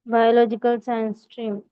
Biological science stream.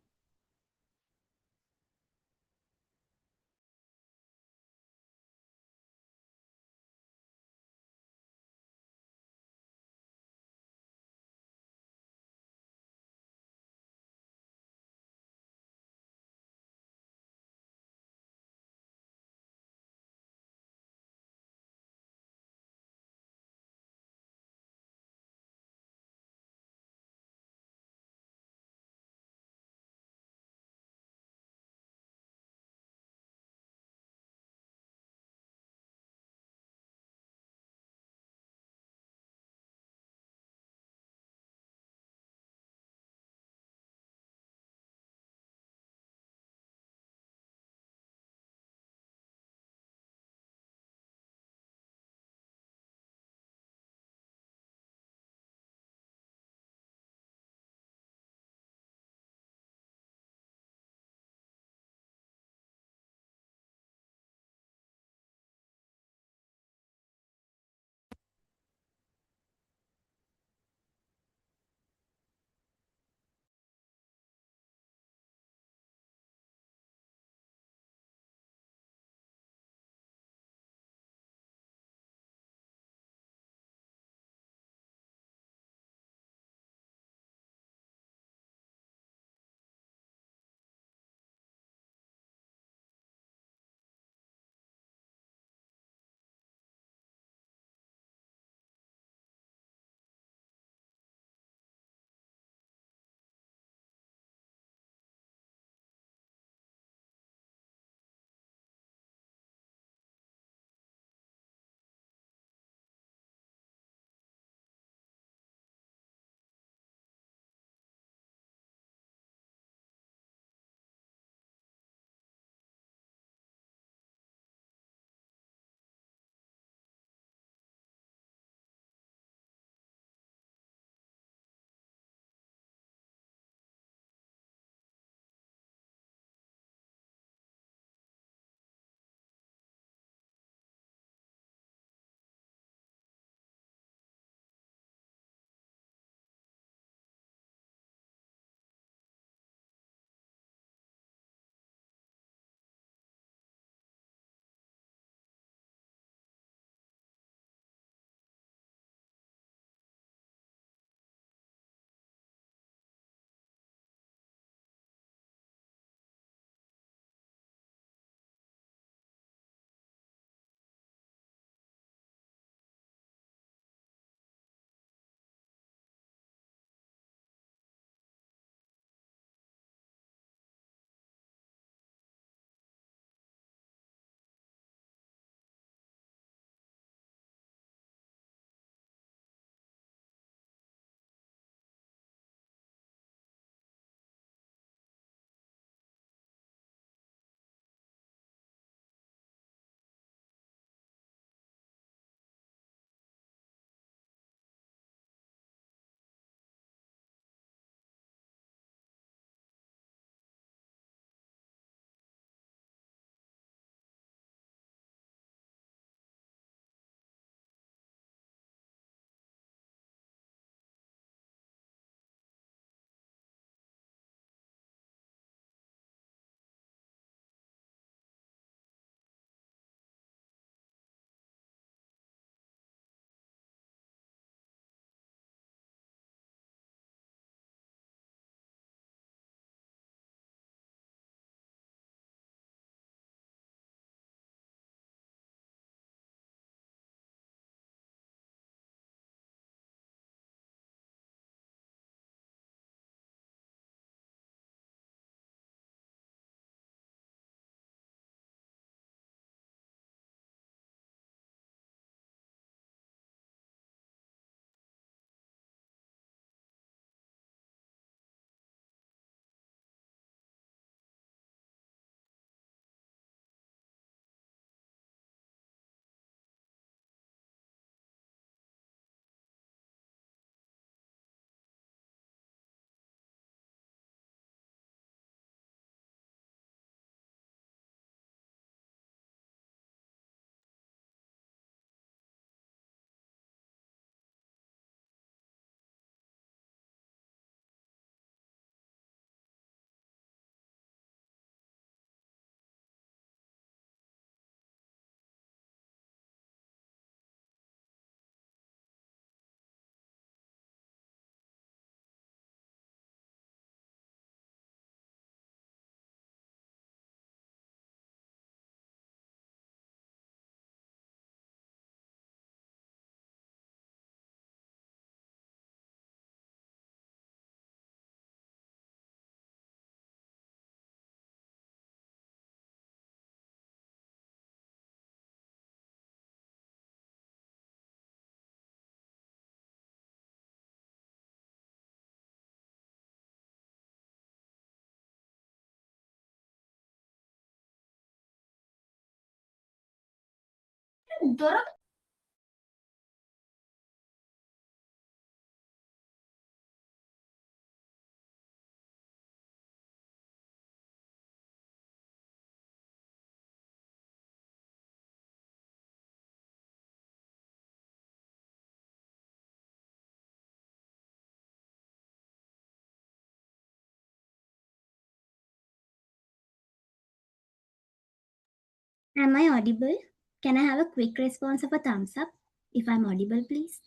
Am I audible? Can I have a quick response of a thumbs up? If I'm audible, please.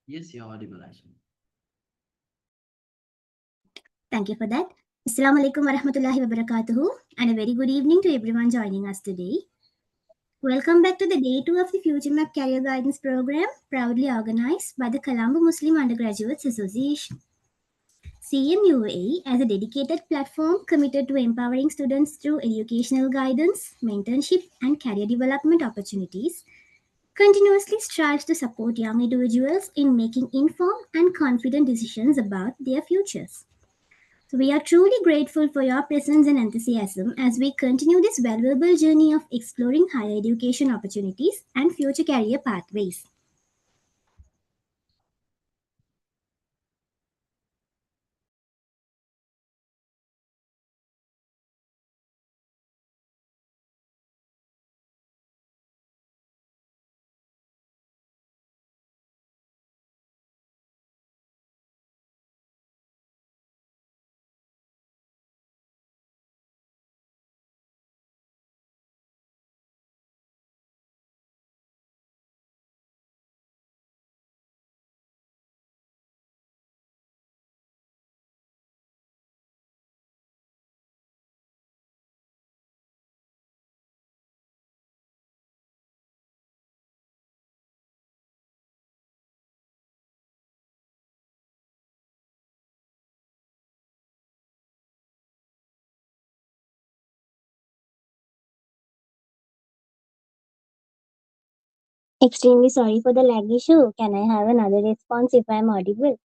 Yes, you're audible, Aisha. Thank you for that. Assalamu alaikum warahmatullahi wabarakatuhu, and a very good evening to everyone joining us today. Welcome back to the day 2 of the Future Map Career Guidance Program, proudly organized by the Colombo Muslim Undergraduates Association. CMUA, as a dedicated platform committed to empowering students through educational guidance, mentorship, and career development opportunities, continuously strives to support young individuals in making informed and confident decisions about their futures. So, we are truly grateful for your presence and enthusiasm as we continue this valuable journey of exploring higher education opportunities and future career pathways. Extremely sorry for the lag issue. Can I have another response if I'm audible?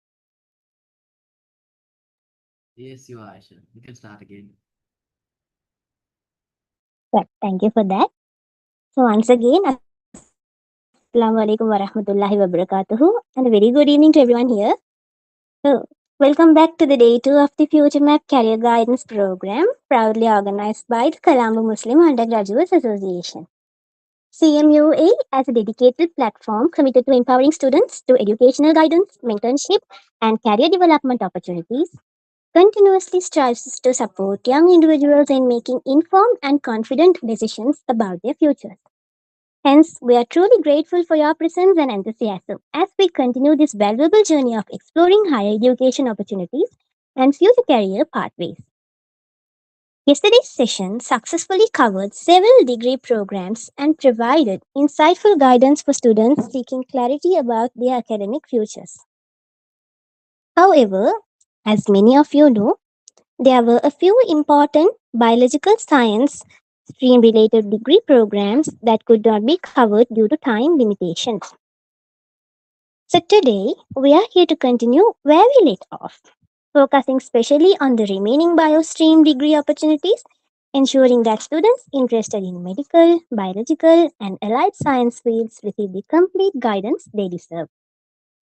Yes, you are, Aisha. You can start again. Well, thank you for that. So, once again, Assalamu alaikum warahmatullahi wabarakatuhu, and a very good evening to everyone here. So, welcome back to the day 2 of the Future Map Career Guidance Program, proudly organized by the Colombo Muslim Undergraduates Association. CMUA as a dedicated platform committed to empowering students through educational guidance, mentorship, and career development opportunities, continuously strives to support young individuals in making informed and confident decisions about their futures. Hence, we are truly grateful for your presence and enthusiasm as we continue this valuable journey of exploring higher education opportunities and future career pathways. Yesterday's session successfully covered several degree programs and provided insightful guidance for students seeking clarity about their academic futures. However, as many of you know, there were a few important biological science stream related degree programs that could not be covered due to time limitations. So today, we are here to continue where we left off, focusing specially on the remaining biostream degree opportunities, ensuring that students interested in medical, biological, and allied science fields receive the complete guidance they deserve.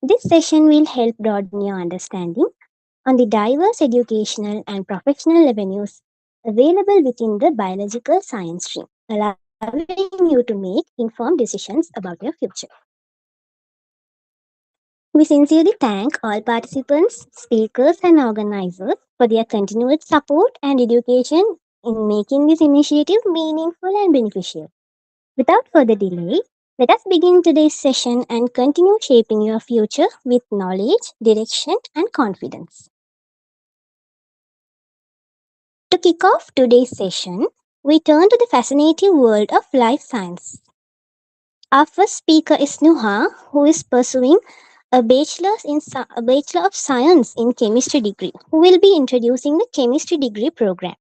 This session will help broaden your understanding on the diverse educational and professional avenues available within the biological science stream, allowing you to make informed decisions about your future. We sincerely thank all participants, speakers, and organizers for their continued support and education in making this initiative meaningful and beneficial. Without further delay, let us begin today's session and continue shaping your future with knowledge, direction, and confidence. To kick off today's session, we turn to the fascinating world of life science. Our first speaker is Nuha, who is pursuing a Bachelor of Science in Chemistry degree, who will be introducing the Chemistry degree program.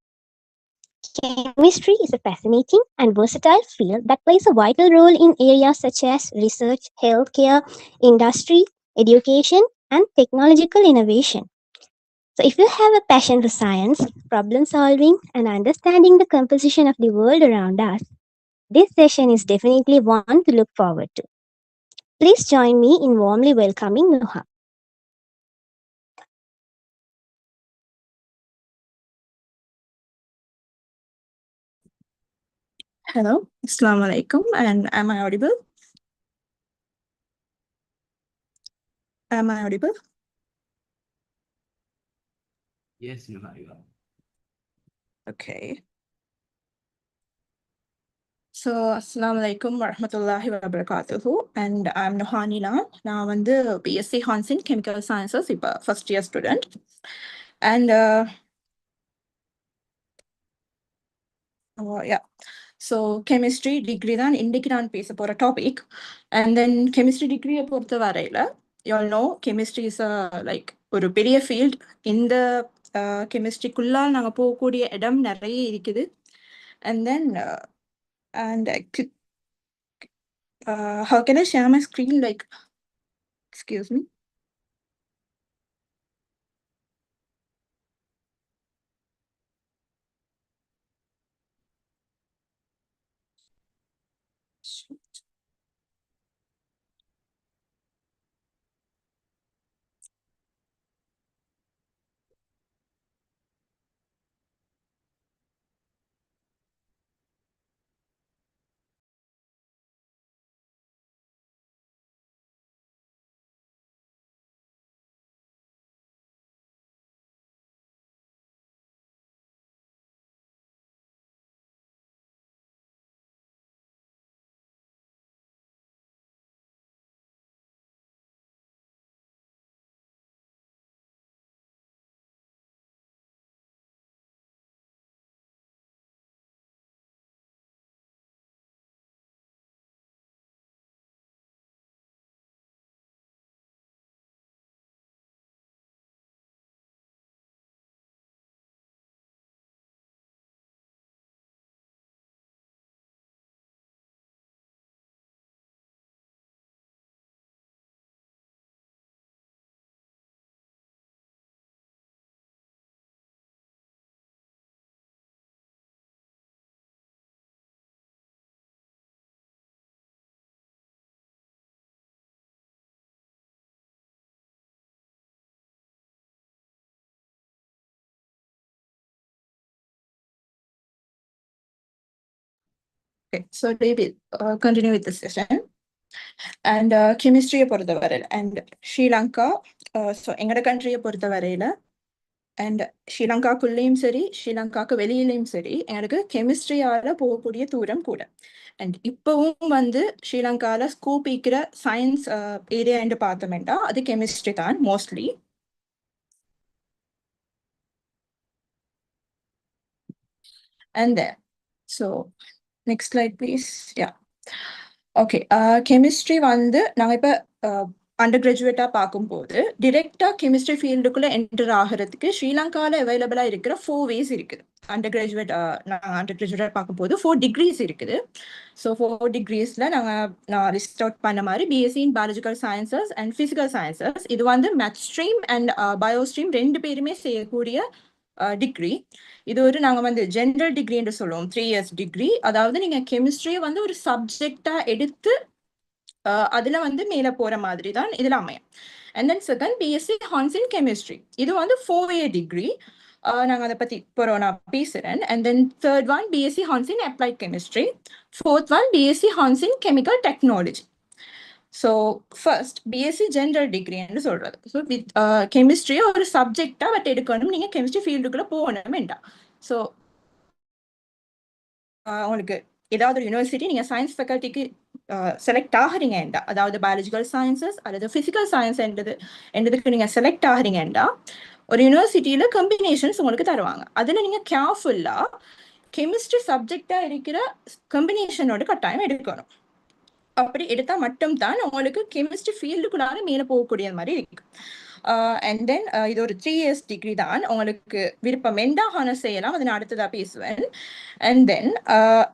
Chemistry is a fascinating and versatile field that plays a vital role in areas such as research, healthcare, industry, education, and technological innovation. So, if you have a passion for science, problem solving, and understanding the composition of the world around us, This session is definitely one to look forward to. Please join me in warmly welcoming Nuha. Hello, Assalamu alaikum, and am I audible? Am I audible? Yes, you are. Okay. So, Assalamu alaikum wa rahmatullahi wa barakatuhu, and I'm Nuhanila. Now, I'm the BSc Honors in Chemical Sciences, first year student. And yeah, so chemistry degree than indican piece for a topic. And then chemistry degree பொறுத்த வரையில, you all know chemistry is a like ஒரு பெரிய field. இந்த chemistry-க்குள்ள நாங்க போகக்கூடிய இடம் நிறைய இருக்குது. And then how can I share my screen? Like, excuse me. Okay, so David, continue with the session. And chemistry பொறுத்த வரையில and Sri Lanka, so எங்கட country பொறுத்த வரையில and ஸ்ரீலங்காக்குள்ளேயும் சரி ஸ்ரீலங்காக்கு வெளியிலையும் சரி எனக்கு கெமிஸ்ட்ரியால போகக்கூடிய தூரம் கூட. அண்ட் இப்பவும் வந்து ஸ்ரீலங்கால ஸ்கூப் இருக்கிற சயின்ஸ் ஏரியா என்று பார்த்தோம்னா அது கெமிஸ்ட்ரி தான் mostly. And then, so next slide please. Yeah. Okay, chemistry வந்து நாங்க இப்ப அண்டர் கிராஜுவேட்டா பார்க்கும்போது டிரெக்டா கெமிஸ்ட்ரி ஃபீல்டுக்குள்ள என்டர் ஆகிறதுக்கு ஸ்ரீலங்கால அவைலபிளா இருக்கிற 4 ways இருக்குது. அண்டர் கிராஜுவேட்டா பார்க்கும்போது 4 degrees இருக்குது. ஸோ 4 degreesல நான் லிஸ்ட் அவுட் பண்ண மாதிரி BSc in biological sciences and physical sciences, இது வந்து maths stream and bio stream ரெண்டு பேருமே செய்யக்கூடிய டிகிரி. இது ஒரு நாங்க வந்து ஜெனரல் டிகிரி என்று சொல்லுவோம், 3 years டிகிரி. அதாவது நீங்க கெமிஸ்ட்ரியை வந்து ஒரு சப்ஜெக்டா எடுத்து அதுல வந்து மேல போற மாதிரி தான் இதுல அமையும். And then second BSc Hans in chemistry, இது வந்து 4-year டிகிரி. நாங்க அதை பத்தி நான் பேசுறேன். And then third one BSc Hans in applied chemistry. Fourth one BSc Hans in chemical technology. So first BSc general டிகிரின்னு சொல்றது. ஸோ வித் கெமிஸ்ட்ரியை ஒரு சப்ஜெக்டா பட் எடுக்கணும், நீங்க கெமிஸ்ட்ரி ஃபீல்டுக்குள்ள போகணும் வேண்டாம். ஸோ உங்களுக்கு ஏதாவது ஒரு யூனிவர்சிட்டி நீங்க சயின்ஸ் ஃபேக்கல்ட்டிக்கு செலக்ட் ஆகிறீங்கண்டா, அதாவது பயாலஜிக்கல் சயின்சஸ் அல்லது பிசிக்கல் சயின்ஸ் என்றதுக்கு நீங்க செலக்ட் ஆகிறீங்கண்டா ஒரு யூனிவர்சிட்டியில கம்பினேஷன்ஸ் உங்களுக்கு தருவாங்க. அதுல நீங்க கேர்ஃபுல்லா கெமிஸ்ட்ரி சப்ஜெக்டா இருக்கிற கம்பினேஷனோட கட்டாயம் எடுக்கணும். அப்படி எடுத்தா மட்டும்தான் உங்களுக்கு கெமிஸ்ட்ரி ஃபீல்டுக்குள்ளார மேல போகக்கூடிய மாதிரி இருக்கு. அண்ட் தென் இது ஒரு 3 years டிகிரி தான். உங்களுக்கு விருப்பம் எண்டா ஹானர் செய்யலாம், அதை நான் அடுத்ததா பேசுவேன். அண்ட் தென்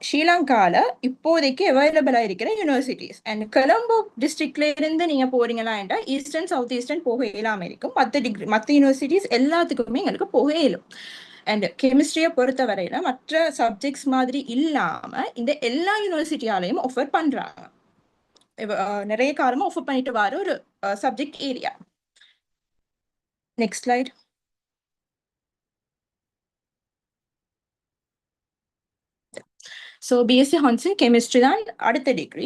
ஸ்ரீலங்கால இப்போதைக்கு அவைலபிளா இருக்கிற யூனிவர்சிட்டிஸ் அண்ட் கொலம்போ டிஸ்ட்ரிக்ட்ல இருந்து நீங்க போறீங்களா ஈஸ்டர்ன் சவுத் ஈஸ்டர்ன் போக இயலாம இருக்கும். 10 டிகிரி மற்ற யூனிவர்சிட்டிஸ் எல்லாத்துக்குமே எங்களுக்கு போக இயலும். அண்ட் கெமிஸ்ட்ரியை பொறுத்த வரையில மற்ற சப்ஜெக்ட்ஸ் மாதிரி இல்லாம இந்த எல்லா யூனிவர்சிட்டியாலையும் ஆஃபர் பண்றாங்க. நிறைய காலமா ஆஃபர் பண்ணிட்டு வர ஒரு subject area. Next slide. So BSc Hans in chemistry தான் அடுத்த டிகிரி.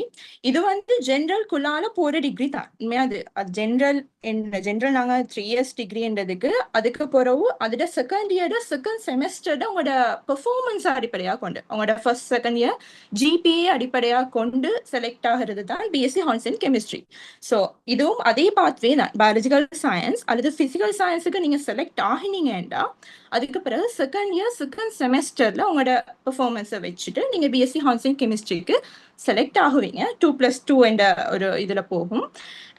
இது வந்து ஜென்ரல்குள்ளால போற டிகிரி தான். உண்மையா அது ஜென்ரல் நாங்கள் 3 years டிகிரின்றதுக்கு அதுக்கு பிறகு அதோட செகண்ட் இயர் செகண்ட் செமஸ்டர் உங்களோட பெர்ஃபார்மன்ஸ் அடிப்படையாக கொண்டு உங்களோட ஃபர்ஸ்ட் செகண்ட் இயர் ஜிபிஏ அடிப்படையாக கொண்டு செலக்ட் ஆகிறது தான் BSc Hans in chemistry. So இதுவும் அதே பாத்வே தான். பயாலஜிக்கல் சயின்ஸ் அல்லது பிசிக்கல் சயின்ஸுக்கு நீங்கள் செலக்ட் ஆகினீங்கன்னா அதுக்கு பிறகு செகண்ட் இயர் செகண்ட் செமஸ்டர்ல உங்களோட பெர்ஃபார்மன்ஸை வச்சுட்டு நீங்க பிஎஸ்சி ஹான்ஸ் இன் கெமிஸ்ட்ரிக்கு செலக்ட் ஆகுவீங்க. 2+2 என்ற ஒரு இதுல போகும்.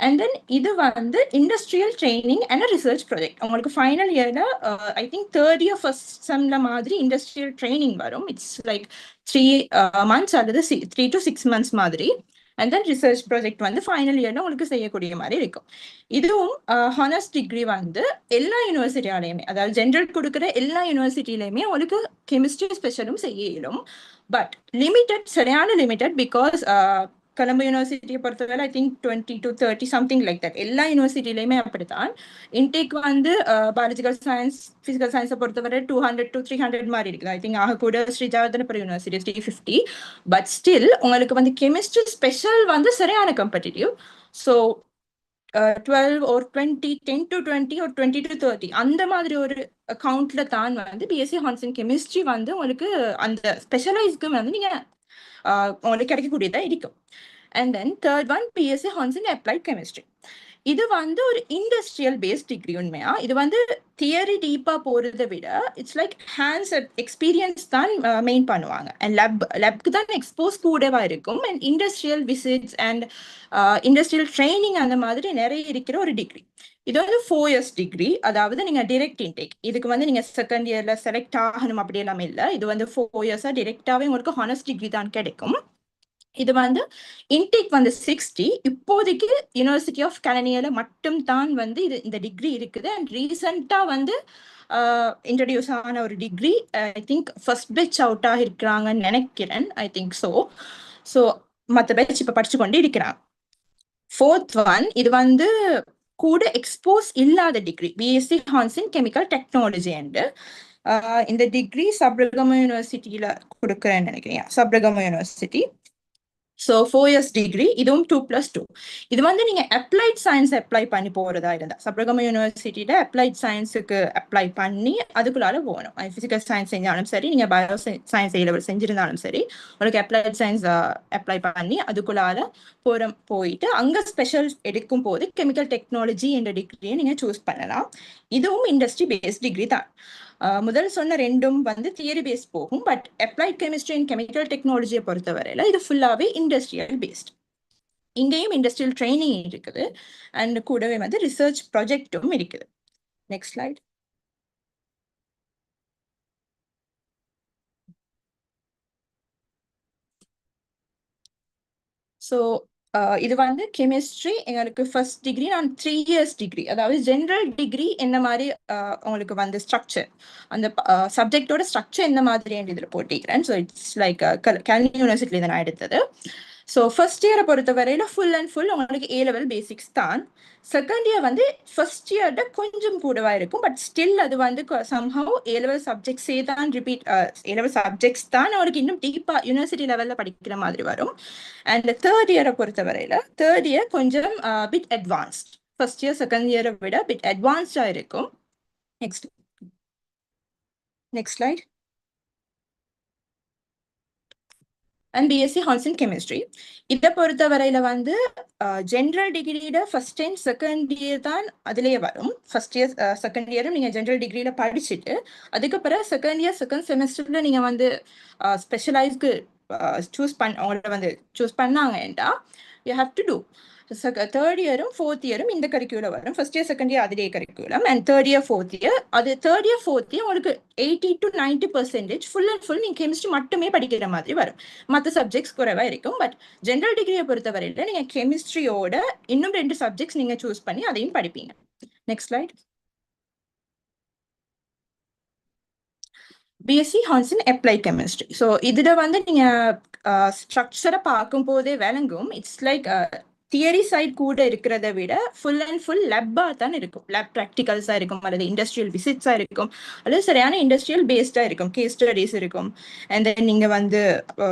அண்ட் தென் இது வந்து industrial training and research project. உங்களுக்கு ஃபைனல் இயர்ல I think third year first செம்ல மாதிரி இண்டஸ்ட்ரியல் ட்ரைனிங் வரும். இட்ஸ் லைக் 3 months அல்லது 3 to 6 months மாதிரி. அண்ட் தென் ரிசர்ச் ப்ராஜெக்ட் வந்து ஃபைனல் இயர்ல உங்களுக்கு செய்யக்கூடிய மாதிரி இருக்கும். இதுவும் ஹானர்ஸ் டிகிரி வந்து எல்லா யூனிவர்சிட்டியாலையுமே, அதாவது ஜென்ரல் கொடுக்குற எல்லா யூனிவர்சிட்டியிலையுமே உங்களுக்கு கெமிஸ்ட்ரி ஸ்பெஷலும் செய்ய இயலும். பட் லிமிட்டட், சரியான லிமிட்டட். பிகாஸ் கொலம்போ யூனிவர்சிட்டியை பொறுத்தவரை I think 20 to 30 something like that. எல்லா யூனிவர்சிட்டியிலையுமே அப்படித்தான். இன்டேக் வந்து பயாலஜிக்கல் சயின்ஸ் பிசிக்கல் சயின்ஸை பொறுத்தவரை 200 to 300 மாதிரி இருக்குது. ஐ திங்க் ஆக கூட ஸ்ரீஜாவர்தனபுரம் யூனிவர்சிட்டி 350. பட் ஸ்டில் உங்களுக்கு வந்து கெமிஸ்ட்ரி ஸ்பெஷல் வந்து சரியான competitive. So 12 or 20, 10 to 20 or 20 to 30 அந்த மாதிரி ஒரு அக்கவுண்ட்ல தான் வந்து பிஎஸ்சி ஹான்ஸ் இன் கெமிஸ்ட்ரி வந்து உங்களுக்கு அந்த ஸ்பெஷலைஸ்க்கு வந்து நீங்க உங்களுக்கு கிடைக்கக்கூடியதா இருக்கும். And then third one BSc Hans in applied chemistry. இது வந்து ஒரு இண்டஸ்ட்ரியல் பேஸ்ட் டிகிரி. உண்மையா இது வந்து தியரி டீப்பா போறதை விட இட்ஸ் லைக் ஹேண்ட்ஸ் எக்ஸ்பீரியன்ஸ் தான் மெயின் பண்ணுவாங்க. அண்ட் லேப்க்கு தான் எக்ஸ்போஸ் கூடவா இருக்கும். And industrial visits and industrial training அந்த மாதிரி நிறைய இருக்கிற ஒரு டிகிரி. இது வந்து 4 years டிகிரி. அதாவது நீங்க டிரெக்ட் இன்டேக். இதுக்கு வந்து நீங்க செகண்ட் இயர்ல செலக்ட் ஆகணும் அப்படி எல்லாமே இல்லை. இது வந்து 4 years டிரெக்டாவே உங்களுக்கு ஹானர்ஸ் டிகிரி தான் கிடைக்கும். இது வந்து இன்டேக் வந்து 60. இப்போதைக்கு யூனிவர்சிட்டி ஆஃப் கலிஃபோர்னியால மட்டும் தான் வந்து இந்த டிகிரி இருக்குது. அண்ட் ரீசெண்டா வந்து இன்ட்ரடியூஸ் ஆன ஒரு degree. I think first batch out ஆகிருக்கிறாங்கன்னு நினைக்கிறேன். ஐ திங்க் ஸோ மற்ற பேட்ச் இப்போ படிச்சு கொண்டு இருக்கிறாங்க. ஃபோர்த் ஒன், இது வந்து கூட எக்ஸ்போஸ் இல்லாத degree, BSc Hans in chemical technology. And இந்த டிகிரி சப்ரகம யூனிவர்சிட்டியில கொடுக்குறேன்னு நினைக்கிறேன். Sabaragamuwa university. So 4 years degree. இதுவும் 2+2. இது வந்து நீங்க அப்ளைட் சயின்ஸ் அப்ளை பண்ணி போறதா இருந்தா சப்ரகம யூனிவர்சிட்டியில அப்ளைட் சயின்ஸுக்கு அப்ளை பண்ணி அதுக்குள்ளால போகணும். பிசிக்கல் சயின்ஸ் செஞ்சாலும் சரி, நீங்க பயோ சயின்ஸ் A-level செஞ்சிருந்தாலும் சரி, உங்களுக்கு அப்ளைட் சயின்ஸ் அப்ளை பண்ணி அதுக்குள்ளால போயிட்டு அங்க ஸ்பெஷல் எடுக்கும் போது கெமிக்கல் டெக்னாலஜி என்ற டிகிரியை நீங்க சூஸ் பண்ணலாம். இதுவும் இண்டஸ்ட்ரி பேஸ்ட் டிகிரி தான். முதல் சொன்ன ரெண்டும் வந்து தியரி பேஸ்ட் போகும். But applied chemistry and chemical டெக்னாலஜியை பொறுத்தவரையில இது ஃபுல்லாவே இண்டஸ்ட்ரியல் பேஸ்ட். இங்கேயும் இண்டஸ்ட்ரியல் ட்ரைனிங் இருக்குது. அண்ட் கூடவே வந்து ரிசர்ச் ப்ராஜெக்டும் இருக்குது. Next slide. ஸோ இது வந்து கெமிஸ்ட்ரி எங்களுக்கு ஃபர்ஸ்ட் டிகிரி. நான் 3 years டிகிரி, அதாவது ஜென்ரல் டிகிரி என்ன மாதிரி உங்களுக்கு வந்து ஸ்ட்ரக்சர், அந்த சப்ஜெக்டோட ஸ்ட்ரக்சர் என்ன மாதிரி இதில் போட்டிக்கிறேன். ஸோ இட்ஸ் லைக் கல்வி யூனிவர்சிட்டியில் நான் எடுத்தது. ஸோ ஃபர்ஸ்ட் இயரை பொறுத்த வரையில ஃபுல் அண்ட் ஃபுல் உங்களுக்கு A-level பேசிக்ஸ் தான். செகண்ட் இயர் வந்து ஃபர்ஸ்ட் இயர்ட கொஞ்சம் கூடவா இருக்கும். பட் ஸ்டில் அது வந்து சம்ஹவ் A-level சப்ஜெக்ட்ஸே தான் ரிப்பீட். A-level சப்ஜெக்ட்ஸ் தான் அவருக்கு இன்னும் டீப்பா யூனிவர்சிட்டி லெவல்ல படிக்கிற மாதிரி வரும். அண்ட் தேர்ட் இயரை பொறுத்த வரையில தேர்ட் இயர் கொஞ்சம் bit advanced. First year second இயரை விட பிட் அட்வான்ஸ்டா இருக்கும். Next slide. And BSc Hans in chemistry இதை பொறுத்த வரையில வந்து ஜென்ரல் டிகிரியில ஃபர்ஸ்ட் அண்ட் செகண்ட் இயர் தான் அதுலேயே வரும். ஃபர்ஸ்ட் இயர் செகண்ட் இயரும் நீங்கள் ஜென்ரல் டிகிரியில படிச்சுட்டு அதுக்கப்புறம் செகண்ட் இயர் செகண்ட் செமஸ்டர்ல நீங்கள் வந்து ஸ்பெஷலைஸ்க்கு உங்களை வந்து சூஸ் பண்ணாங்கண்டா you have to do third இயரும் ஃபோர்த் இயரும் இந்த கரிக்குலம் வரும். ஃபர்ஸ்ட் இயர் செகண்ட் இயர் அதிலே curriculum. And third year fourth year அது தேர்ட் இயர் ஃபோர்த் இயர் உங்களுக்கு 80 to 90% ஃபுல் அண்ட் ஃபுல் நீங்கள் கெமிஸ்ட்ரி மட்டுமே படிக்கிற மாதிரி வரும். மற்ற சப்ஜெக்ட்ஸ் குறைவா இருக்கும். பட் ஜென்ரல் டிகிரியை பொறுத்த வரையில நீங்கள் கெமிஸ்ட்ரியோட இன்னும் 2 சப்ஜெக்ட்ஸ் நீங்கள் சூஸ் பண்ணி அதையும் படிப்பீங்க. Next slide. BSc honours in applied chemistry. So இதில் வந்து நீங்கள் ஸ்ட்ரக்சரை பார்க்கும் போதே விளங்கும். இட்ஸ் லைக் தியரி சைட் கூட இருக்கிறத விட ஃபுல் அண்ட் ஃபுல் லெப்பாக தான் இருக்கும். லேப் ப்ராக்டிகல்ஸாக இருக்கும், அல்லது இண்டஸ்ட்ரியல் விசிட்ஸாக இருக்கும், அல்லது சரியான இண்டஸ்ட்ரியல் பேஸ்டாக இருக்கும், கேஸ் ஸ்டடிஸ் இருக்கும். அண்ட் தென் நீங்கள் வந்து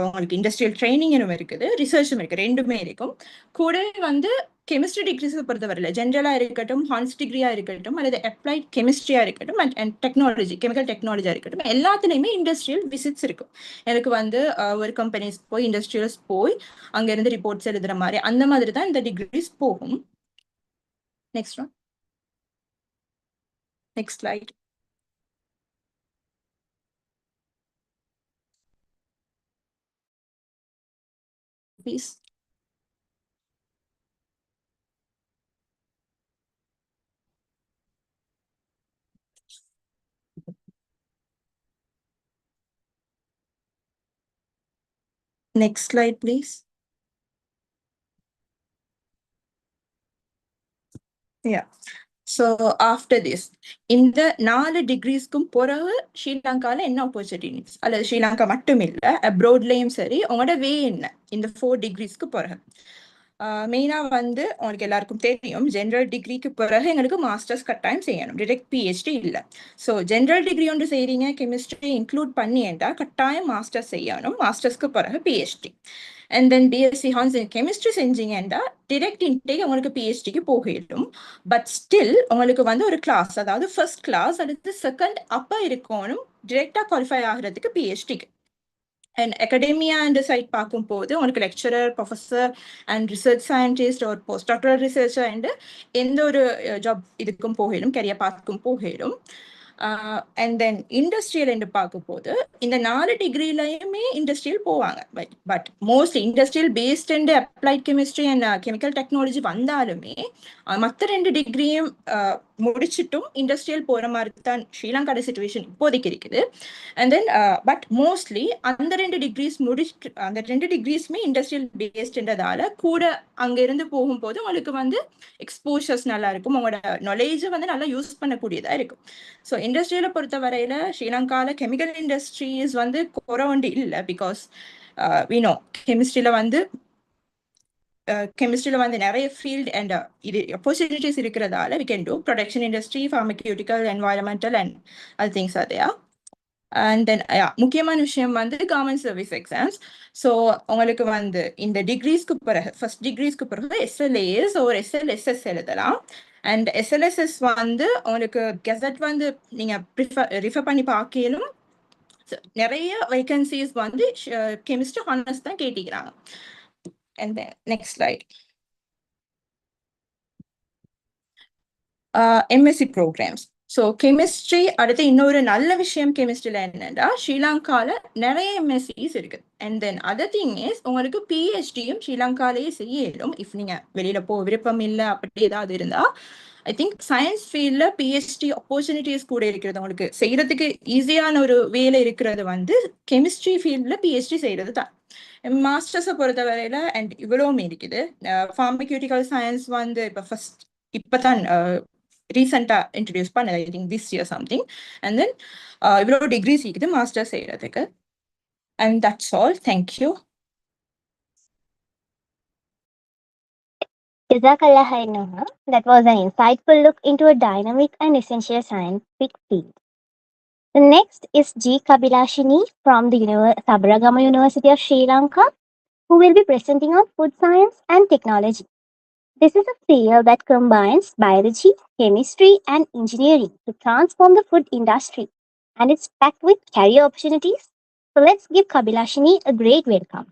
உங்களுக்கு இண்டஸ்ட்ரியல் ட்ரைனிங்கும் இருக்குது, ரிசர்ச்சும் இருக்குது, ரெண்டுமே இருக்கும். கூடவே வந்து கெமிஸ்ட்ரி டிகிரிஸை பொறுத்தவரையில் ஜென்ரலாக இருக்கட்டும், ஹார்ஸ் டிகிரியாக இருக்கட்டும், அல்லது அப்ளைட் கெமிஸ்ட்ரியாக இருக்கட்டும், அண்ட் டெக்னாலஜி, கெமிக்கல் டெக்னாலஜியாக இருக்கட்டும், எல்லாத்துலேயுமே இண்டஸ்ட்ரியல் விசிட்ஸ் இருக்கும். எனக்கு வந்து ஒரு கம்பெனிஸ் போய் இண்டஸ்ட்ரியல்ஸ் போய் அங்கேருந்து ரிப்போர்ட்ஸ் எழுதுகிற மாதிரி அந்த மாதிரி தான் இந்த டிகிரிஸ் போகும். Next one, next slide please. Next slide, please. Yeah. So after this, இந்த 4 டிகிரிஸ்க்கும் பிறகு ஸ்ரீலங்காவில் என்ன ஆப்பர்ச்சுனிட்டிஸ், அல்லது ஸ்ரீலங்கா மட்டும் இல்லை அப்ரோட்லேயும் சரி, உங்களோட வே என்ன இந்த 4 டிகிரிஸ்க்கு பிறகு? மெயினாக வந்து உங்களுக்கு எல்லாருக்கும் தெரியும், ஜென்ரல் டிகிரிக்கு பிறகு எங்களுக்கு மாஸ்டர்ஸ் கட்டாயம் செய்யணும், டிரெக்ட் பிஹெச்டி இல்லை. ஸோ ஜென்ரல் டிகிரி ஒன்று செய்கிறீங்க, கெமிஸ்ட்ரி இன்க்ளூட் பண்ணியேண்டா கட்டாயம் மாஸ்டர்ஸ் செய்யணும், மாஸ்டர்ஸ்க்கு பிறகு PhD. And then BSc honours in chemistry செஞ்சீங்கன்னா டிரெக்ட் இன்டேக் உங்களுக்கு பிஹெச்டிக்கு போகிடும். பட் ஸ்டில் உங்களுக்கு வந்து ஒரு கிளாஸ், அதாவது ஃபர்ஸ்ட் கிளாஸ் அல்லது செகண்ட் அப்போ இருக்கணும் டிரெக்டாக குவாலிஃபை ஆகிறதுக்கு பிஹெச்டிக்கு. அண்ட் அகடேமியா அண்ட் சைட் பார்க்கும்போது உங்களுக்கு lecturer, professor and research scientist ஒரு போஸ்ட் டாக்டரல் ரிசர்ச்சர் அண்ட் எந்த ஒரு ஜாப் இதுக்கும் போகிடும், கெரியர் பார்க்கும் போகிடும். அண்ட் தென் இண்டஸ்ட்ரியல் என்று பார்க்கும்போது இந்த 4 டிகிரிலையுமே இண்டஸ்ட்ரியல் போவாங்க. But most industrial based and applied chemistry and chemical technology வந்தாலுமே மற்ற 2 டிகிரியும் முடிச்சிட்டும் இண்டஸ்ட்ரியல் போகிற மாதிரி தான் ஸ்ரீலங்காவோட சிச்சுவேஷன் இப்போதைக்கு இருக்குது. அண்ட் தென் பட் மோஸ்ட்லி அந்த 2 டிகிரிஸ் முடிச்சுட்டு அந்த 2 டிகிரிஸுமே இண்டஸ்ட்ரியல் பேஸ்டுன்றதால கூட அங்கேருந்து போகும்போது உங்களுக்கு வந்து எக்ஸ்போஷர்ஸ் நல்லா இருக்கும், உங்களோட நாலேஜை வந்து நல்லா யூஸ் பண்ணக்கூடியதாக இருக்கும். ஸோ இண்டஸ்ட்ரியில் பொறுத்த வரையில் ஸ்ரீலங்காவில் கெமிக்கல் இண்டஸ்ட்ரீஸ் வந்து குறவண்டு இல்லை. பிகாஸ் வீணோ கெமிஸ்ட்ரியில் வந்து நிறைய ஃபீல்ட் அண்ட் இது ஆப்பர்ச்சுனிட்டிஸ் இருக்கிறதால we can do production industry, pharmaceutical, environmental and அது திங்ஸ் அதையா. அண்ட் தென் முக்கியமான விஷயம் வந்து கவர்மெண்ட் சர்வீஸ் எக்ஸாம்ஸ். ஸோ உங்களுக்கு வந்து இந்த டிகிரிஸ்க்கு பிறகு ஃபர்ஸ்ட் டிகிரிஸ்க்கு பிறகு எஸ்எல்ஏஎஸ் ஒரு எஸ்எல்எஸ்எஸ் எழுதலாம். அண்ட் எஸ்எல்எஸ்எஸ் வந்து உங்களுக்கு கெசட் வந்து நீங்கள் ரிஃபர் பண்ணி பார்க்கலும் நிறைய வேகன்சிஸ் வந்து கெமிஸ்ட்ரி ஹானர்ஸ் தான் கேட்டிக்கிறாங்க. And then next slide. MSc programmes. So chemistry அடுத்து இன்னொரு நல்ல விஷயம் கெமிஸ்ட்ரியில் என்னென்னா ஸ்ரீலங்காவில் நிறைய எம்எஸ்சிஸ் இருக்குது. And then other thing is உங்களுக்கு பிஹெச்டியும் ஸ்ரீலங்காலேயே செய்யலும். இஃப் நீங்கள் வெளியில் போக விருப்பம் இல்லை அப்படி ஏதாவது இருந்தால் ஐ திங்க் சயின்ஸ் ஃபீல்டில் பிஹெச்டி ஆப்பர்ச்சுனிட்டிஸ் கூட இருக்கிறது, உங்களுக்கு செய்கிறதுக்கு ஈஸியான ஒரு வேலை இருக்கிறது வந்து கெமிஸ்ட்ரி ஃபீல்டில் பிஹெச்டி செய்கிறது தான். மாஸ்டர்ஸை பொறுத்த வரையில் அண்ட் இவ்வளோவும் இருக்குது. ஃபார்மக்யூட்டிக்கல் சயின்ஸ் வந்து இப்போ தான் ரீசெண்டாக இன்ட்ரடியூஸ் பண்ணது, I think this year something. And then இவ்வளோ டிகிரிஸ் இருக்குது மாஸ்டர்ஸ் செய்கிறதுக்கு. And that's all. Thank you. Jazakallah khair, Noha. That was an insightful look into a dynamic and essential scientific field. The next is G. Kabilashini from the Sabaragama University of Sri Lanka, who will be presenting on food science and technology. This is a field that combines biology, chemistry, and engineering to transform the food industry, and it's packed with career opportunities. So let's give Kabilashini a great welcome.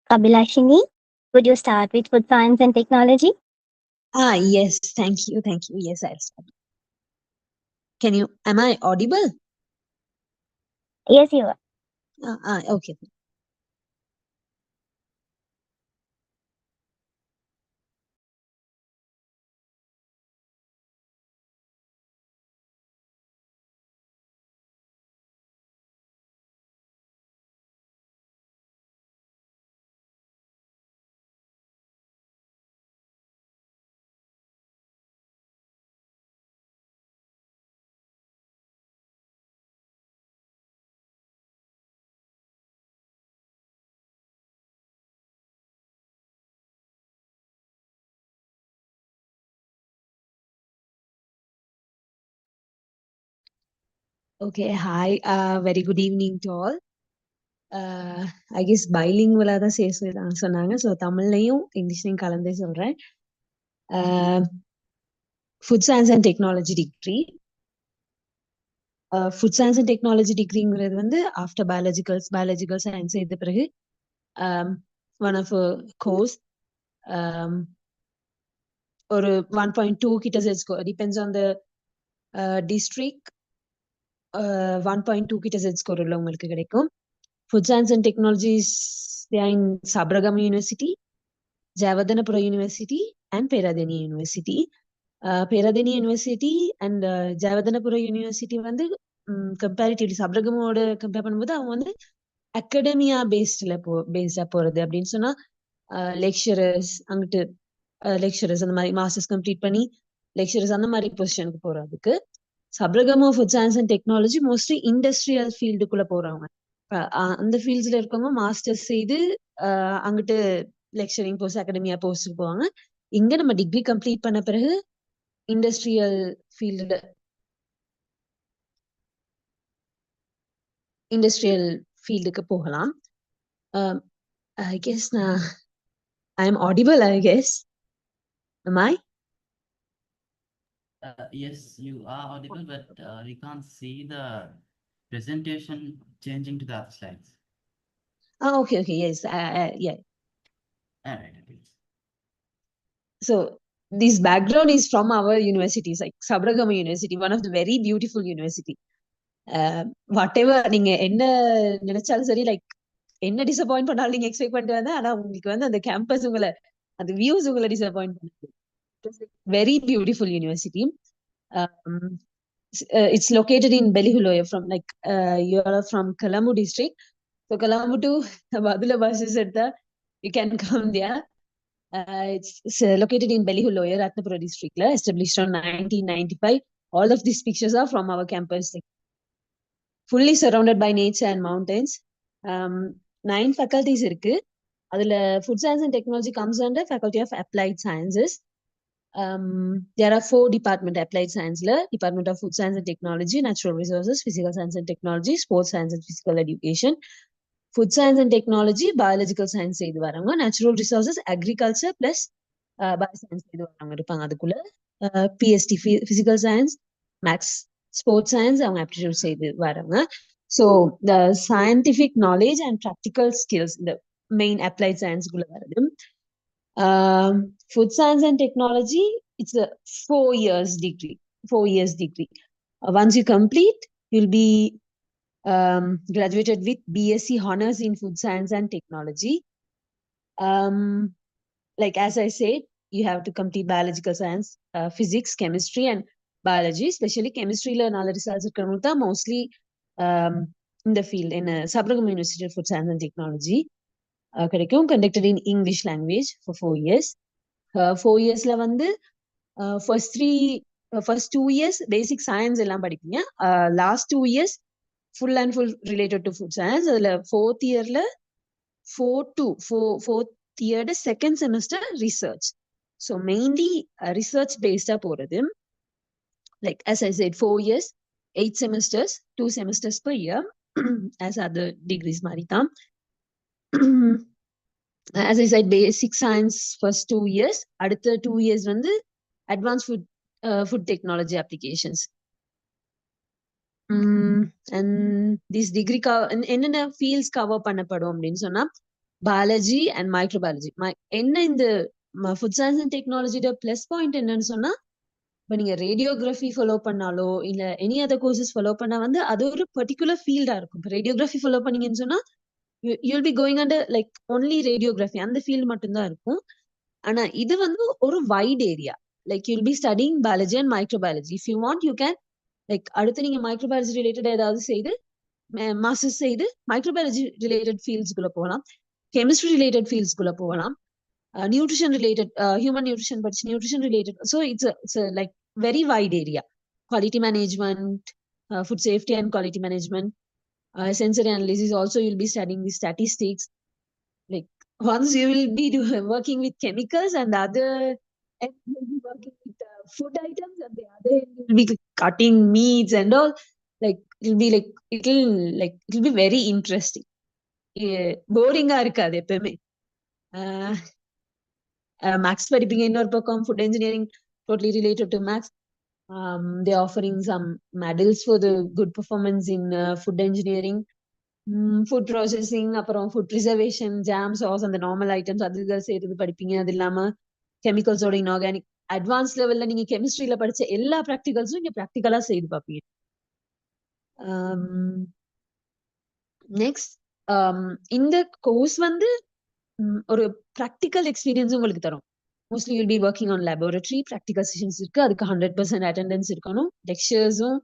Kabilashini, would you start with food science and technology? Yes, thank you. Thank you. Yes, I'll start. Am I audible? Yes, you are. Okay. Okay. Hi. Very good evening to all. I guess bilingual தான் சொன்னாங்க. So தமிழ்லையும் இங்கிலீஷ்லையும் கலந்தே சொல்றேன். Food science and technology degree. Food science and technology டிகிரிங்கிறது வந்து after biological science செய்த பிறகு ஒன் ஆஃப் கோர்ஸ் ஒரு 1.2 கிட்ட Z depends on the district 1.2 கிட்ட செட் ஸ்கோர் உள்ளவங்களுக்கு கிடைக்கும். Food science and technologies in Sabaragamuwa university, Jayewardenepura university and Peradeniya university. Peradeniya university and Jayewardenepura university வந்து கம்பேரிட்டிவ்லி சப்ரகமோட கம்பேர் பண்ணும்போது அவங்க வந்து அகடமியா பேஸ்டா போறது அப்படின்னு சொன்னா லெக்சரர்ஸ் அங்கிட்டு லெக்சரர்ஸ் அந்த மாதிரி மாஸ்டர்ஸ் கம்ப்ளீட் பண்ணி லெக்சரர்ஸ் அந்த மாதிரி பொசிஷனுக்கு போறதுக்கு. Sabaragamuwa food science and technology mostly industrial ஃபீல்டுக்குள்ள போறவங்க. அந்த ஃபீல்ட்ஸ்ல இருக்கவங்க மாஸ்டர்ஸ் செய்து அங்கிட்டு லெக்சரிங் போஸ்ட் அகாடமியா போஸ்ட்டுக்கு போவாங்க. இங்க நம்ம டிகிரி கம்ப்ளீட் பண்ண பிறகு இண்டஸ்ட்ரியல் ஃபீல்டுக்கு போகலாம். I guess I am audible. I guess am I? Yes, you are audible, but we can't see the presentation changing to the other slides. Okay, yes. Yeah. All right, okay. So this background is from our universities, like Sabragama University, one of the very beautiful university. Whatever நீங்க என்ன நினைச்சாலும் சரி, like என்ன disappoint பண்ணாலும் நீங்க expect பண்ணிட்டு வந்தா, ஆனா உங்களுக்கு வந்து அந்த கேம்பஸ் உங்களை அந்த வியூஸ் உங்களை டிசப்பாயிண்ட் பண்ணுது. Very beautiful university. It's located in Belihuloya from like you are from Colombo district. So Colombo to Badula buses at the you can come there. It's located in Belihuloya, Ratnapura district, established on 1995. All of these pictures are from our campus, like, fully surrounded by nature and mountains. 9 faculties இருக்கு. அதுல food science and technology comes under faculty of applied sciences. There are 4 department applied science department of food science and technology, natural resources, physical science and technology, sports science and physical education. Food science and technology, biological science செய்து வராங்க. natural resources, agriculture plus bioscience செய்து வராங்க இருப்பாங்க. அதுக்குள்ள PST physical science, maths, sports science அவங்க aptitude செய்து வராங்க. So the scientific knowledge and practical skills, the main applied science குள்ள வருது. Food science and technology, it's a 4 years degree. Once you complete, you'll be graduated with BSc honors in food science and technology. Like as I said, you have to complete biological science, physics, chemistry and biology. Especially chemistry la nala results irukravanga mostly in the field in Sabragam University of Food Science and Technology. Conducted in English language for 4 years. 4 years la வந்து first 2 years basic science எல்லாம் படிப்பீங்க. Last 2 years full and full related to food science. அதுல fourth year second semester research. So mainly research based போறது. Like as I said, 4 years, 8 semesters, 2 semesters per year as other degrees மாதிரி தான். As I said, basic science first 2 years, அடுத்த 2 years வந்து advanced food technology applications. And this degree என்னென்ன fields cover பண்ணப்படும் அப்படின்னு சொன்னா biology and microbiology. என்ன இந்த ஃபுட் சயின்ஸ் அண்ட் டெக்னாலஜியோட ப்ளஸ் பாயிண்ட் என்னன்னு சொன்னா, இப்போ நீங்க ரேடியோகிராஃபி ஃபாலோ பண்ணாலோ இல்ல எனி அதர் கோர்சஸ் ஃபாலோ பண்ணா வந்து அது ஒரு பர்டிகுலர் ஃபீல்டா இருக்கும். இப்போ ரேடியோகிராஃபி ஃபாலோ பண்ணீங்கன்னு சொன்னா you'll be going under like only radiography, அந்த ஃபீல்டு மட்டும்தான் இருக்கும். ஆனா இது வந்து ஒரு white area. Like you'll be studying biology and microbiology. If you want you can like அடுத்து நீங்க மைக்ரோபயாலஜி ரிலேட்டட் ஏதாவது செய்து மாஸ்டர்ஸ் செய்து மைக்ரோபயாலஜி ரிலேட்டட் ஃபீல்ட்ஸ்குள்ள போகலாம், கெமிஸ்ட்ரி ரிலேட்டட் ஃபீல்ட்ஸ்குள்ள போகலாம், nutrition related, human nutrition, but nutrition related. So it's a like very wide area. Quality management, food safety and quality management, sensory analysis. Also, you'll be studying the statistics. Like once you will be working with chemicals, and the other end you'll be working with food items, and the other end you'll be cutting meats and all. Like it'll be very interesting. Boring ஆ இருக்காது எப்பவுமே. Max படிப்பீங்க இன்னொரு பக்கம், food engineering totally related to max. They're offering some medals for the good performance in food engineering, food processing, அப்புறம் food preservation, jam, sauce அந்த normal items அது இதை செய்யறது படிப்பீங்க. அது இல்லாம கெமிக்கல்ஸோட இன்ஆர்கானிக் அட்வான்ஸ் லெவல்ல நீங்க கெமிஸ்ட்ரியில படிச்ச எல்லா ப்ராக்டிகல்ஸும் இங்க ப்ராக்டிகலா செய்து பார்ப்பீங்க. நெக்ஸ்ட் இந்த கோர்ஸ் வந்து ஒரு ப்ராக்டிக்கல் எக்ஸ்பீரியன்ஸ் உங்களுக்கு தரும். Mostly you'll be working on laboratory practical sessions இருக்கு. அதுக்கு 100% அட்டெண்டன்ஸ் இருக்கணும். லெக்சர்ஸும்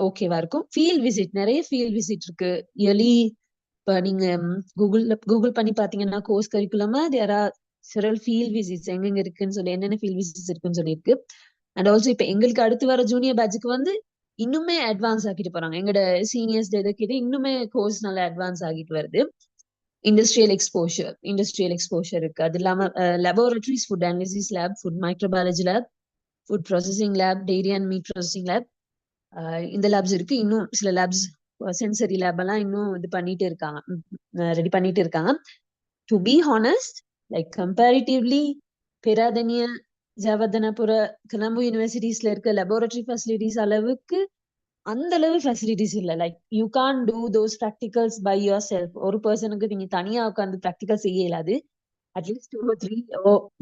ஓகேவா இருக்கும். ஃபீல்ட் விசிட், நிறைய ஃபீல்ட் விசிட் இருக்கு. இயர்லி இப்போ நீங்க கூகுள் பண்ணி பாத்தீங்கன்னா கோர்ஸ் கரிக்குலமா there are several field visits எங்கெங்க இருக்குன்னு சொல்லி, என்னென்ன ஃபீல்ட் விசிட்ஸ் இருக்குன்னு சொல்லி இருக்கு. அண்ட் ஆல்சோ இப்போ எங்களுக்கு அடுத்து வர ஜூனியர் பேட்சுக்கு வந்து இன்னுமே அட்வான்ஸ் ஆக்கிட்டு போறாங்க. எங்களோட சீனியர்ஸ் கிட்ட இன்னுமே கோர்ஸ் நல்லா அட்வான்ஸ் ஆகிட்டு வருது. இண்டஸ்ட்ரியல் எக்ஸ்போஷர் இருக்கு. அது இல்லாம லெபோரட்டரிஸ், food analysis lab, food microbiology lab, food processing lab, dairy and meet processing lab, இந்த லேப்ஸ் இருக்கு. இன்னும் சில லேப்ஸ் சென்சரி லேப் எல்லாம் இன்னும் இது பண்ணிட்டு இருக்காங்க, ரெடி பண்ணிட்டு இருக்காங்க. To be honest, like comparatively Peradeniya, Jayewardenepura, Colombo யூனிவர்சிட்டிஸ்ல இருக்க லெபோரட்டரி ஃபெசிலிட்டிஸ் அளவுக்கு அந்த அளவு ஃபெசிலிட்டிஸ் இல்ல. Like you can do those practicals by yourself. ஒரு பர்சனுக்கு நீங்க தனியா உட்காந்து ப்ராக்டிகல் செய்ய இயலாது. அட்லீஸ்ட் 2 or 3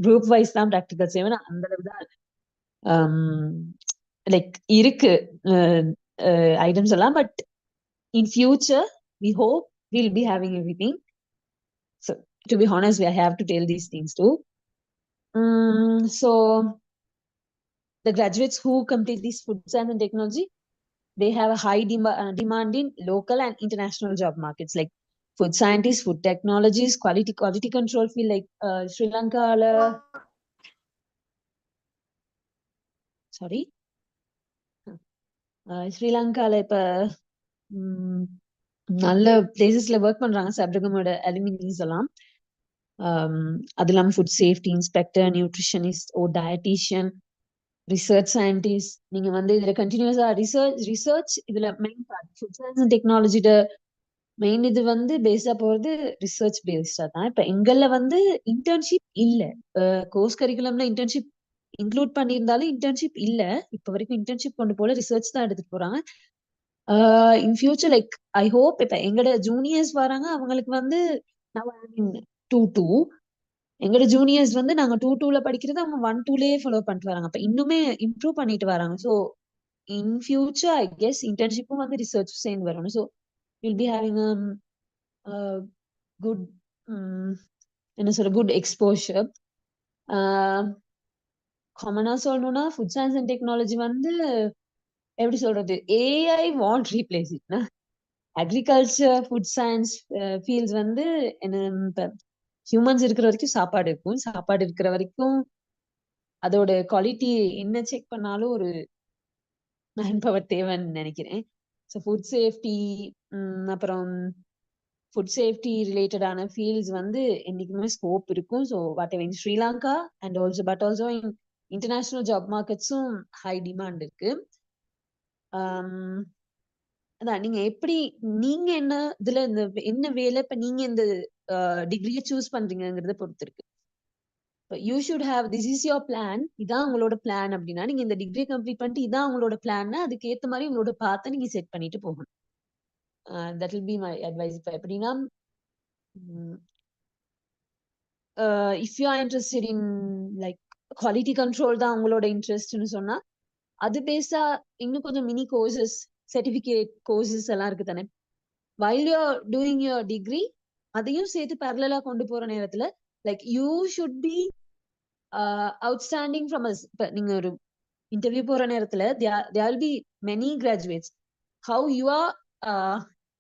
குரூப் வைஸ் தான் ப்ராக்டிகல் செய்வேன். அந்த அளவு தான் லைக் இருக்கு ஐட்டம்ஸ் எல்லாம். But in future we hope will be having everything. So to be honest, I have to tell these things too. So the graduates who complete this food science and technology, they have a high demand in local and international job markets, like food scientists, food technologies, quality control field, like Sri Lanka. Sorry, Sri Lanka இப்ப நல்ல பிளேசஸ்ல work பண்றாங்க சப்ரகமோட alumni எல்லாம். அது இல்லாம food safety inspector, nutritionist, dietician, research scientist. நீங்க வந்து இதுல கண்டினியூஸா ரிசர்ச் இதுல main part. Food science and டெக்னாலஜியோட மெயின் இது வந்து பேஸா போறது ரிசர்ச் பேஸ்டா தான். இப்ப எங்கள்ல வந்து இன்டர்ன்ஷிப் இல்ல. கோர்ஸ் கரிக்குலம்ல இன்டர்ன்ஷிப் இன்க்ளூட் பண்ணியிருந்தாலும் இன்டர்ன்ஷிப் இல்ல. இப்ப வரைக்கும் இன்டர்ன்ஷிப் கொண்டு போல, ரிசர்ச் தான் எடுத்துட்டு போறாங்க. In future like I hope இப்ப எங்களோட ஜூனியர்ஸ் வராங்க, அவங்களுக்கு வந்து 2-2 எங்களோட ஜூனியர்ஸ் வந்து நாங்க 2-2ல படிக்கிறது அவங்க 1-2லயே ஃபாலோ பண்ணிட்டு வராங்க. அப்ப இன்னுமே இம்ப்ரூவ் பண்ணிட்டு வராங்க. So in future I guess இன்டர்ன்ஷிப்பும் வந்து ரிசர்ச்சும் சேர்ந்து வரணும். So will be having good என்ன சொல்ற குட் எக்ஸ்போஷர். காமனா சொல்லணும்னா ஃபுட் சயின்ஸ் அண்ட் டெக்னாலஜி வந்து எப்படி சொல்றது, ஏஐ வாண்ட் ரீப்ளேஸ் இட்னா. அக்ரிகல்ச்சர், ஃபுட் சயின்ஸ் ஃபீல்ட்ஸ் வந்து என்ன, ஹியூமன்ஸ் இருக்கிற வரைக்கும் சாப்பாடு இருக்கும். சாப்பாடு இருக்கிற வரைக்கும் அதோட குவாலிட்டி என்ன செக் பண்ணாலும் ஒரு மேன் பவர் தேவைன்னு நினைக்கிறேன். ஸோ ஃபுட் சேஃப்டி, அப்புறம் ஃபுட் சேஃப்டி ரிலேட்டடான ஃபீல்ட்ஸ் வந்து என்னைக்குமே ஸ்கோப் இருக்கும். So whatever in Sri Lanka and also but also in international job மார்க்கெட்ஸும் ஹை டிமாண்ட் இருக்கு. அதான் நீங்க எப்படி, நீங்க என்ன இதுல இந்த என்ன வேலை, இப்ப நீங்க இந்த டிகிரியை சூஸ் பண்றீங்கிறத பொறுத்து இருக்கு. You should have this is your plan, இதான் உங்களோட பிளான் அப்படின்னா நீங்க இந்த டிகிரி கம்ப்ளீட் பண்ணிட்டு இதான் உங்களோட பிளான்னா அதுக்கு ஏத்த மாதிரி உங்களோட பாத்தை நீங்க செட் பண்ணிட்டு போகணும். That will be my advice. இப்ப எப்படின்னா if you are interested in like quality control தான் உங்களோட இன்ட்ரெஸ்ட்னு சொன்னா அது பேஸா இன்னும் கொஞ்சம் மினி கோர்சஸ் சர்டிபிகேட் கோர்சஸ் எல்லாம் இருக்கு தானே. while you're doing your degree அதையும் சேர்த்து parallel கொண்டு போற நேரத்துல like you should be outstanding from us. இப்ப நீங்க ஒரு இன்டர்வியூ போற நேரத்துல there will be many graduates. how you are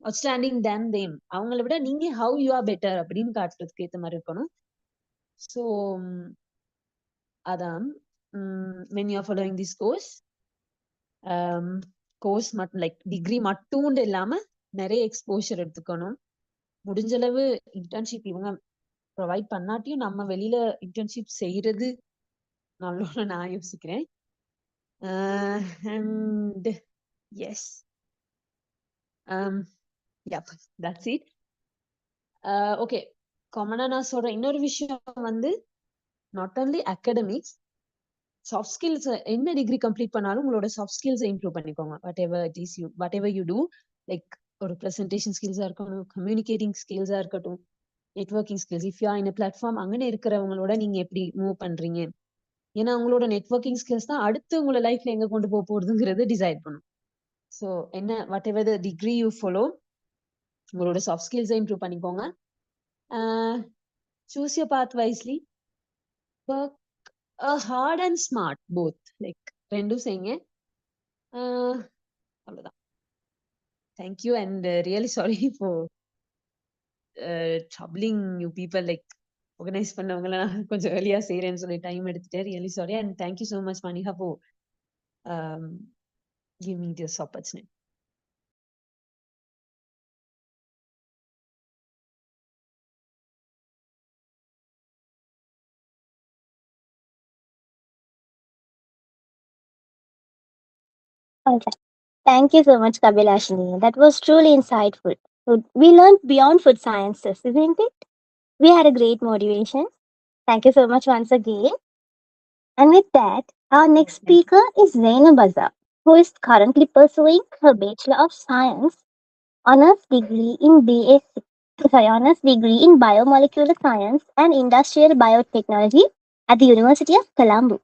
outstanding than them, அவங்கள விட நீங்க how you are better அப்படின்னு காட்டுறதுக்கு ஏத்த மாதிரி இருக்கணும். so அதான் when you are following this course course மட்டும் லைக் டிகிரி மட்டும் இல்லாம நிறைய எக்ஸ்போஷர் எடுத்துக்கணும். முடிஞ்ச அளவு இன்டர்ன்ஷிப் இவங்க ப்ரொவைட் பண்ணாட்டியும் நம்ம வெளியில இன்டர்ன்ஷிப் செய்யறது நல்லோன்னு நான் யோசிக்கிறேன். And yes that's it. Okay, காமனா நான் சொல்ற இன்னொரு விஷயம் வந்து not only academics, soft skills. என்ன டிகிரி கம்ப்ளீட் பண்ணாலும் உங்களோட சாஃப்ட் ஸ்கில்ஸ் இம்ப்ரூவ் பண்ணிக்கோங்க. Whatever you do, like ஒரு ப்ரெசன்டேஷன் ஸ்கில்ஸா இருக்கணும், கம்யூனிகேட்டிங் ஸ்கில்ஸா இருக்கட்டும், networking skills. If you are in platform அங்கே இருக்கிறவங்களோட நீங்க எப்படி மூவ் பண்றீங்க, ஏன்னா உங்களோட நெட்வொர்க்கிங் ஸ்கில்ஸ் தான் அடுத்து உங்களோட லைஃப்ல எங்க கொண்டு போக போறதுங்கிறது டிசைட் பண்ணும். ஸோ என்ன whatever the degree you follow, உங்களோட சாஃப்ட் ஸ்கில்ஸை இம்ப்ரூவ் பண்ணிக்கோங்க. Choose your path wisely, work hard and smart both, like ரெண்டும் செய்யுங்க. அவ்வளவுதான். Thank you and really sorry for troubling you people. Like organise பண்ணவங்கள நான் கொஞ்சம் ஏர்லியா செய்யறேன்னு சொல்லி டைம் எடுத்துட்டேன். Really sorry and thank you so much Manika for give me this opportunity. All right. Thank you so much, Kabilashini. That was truly insightful. We learned beyond food sciences, isn't it? We had a great motivation. Thank you so much once again. And with that, our next speaker is Zainab Azhar, who is currently pursuing her Bachelor of Science honors degree in honors degree in Biomolecular Science and Industrial Biotechnology at the University of Colombo.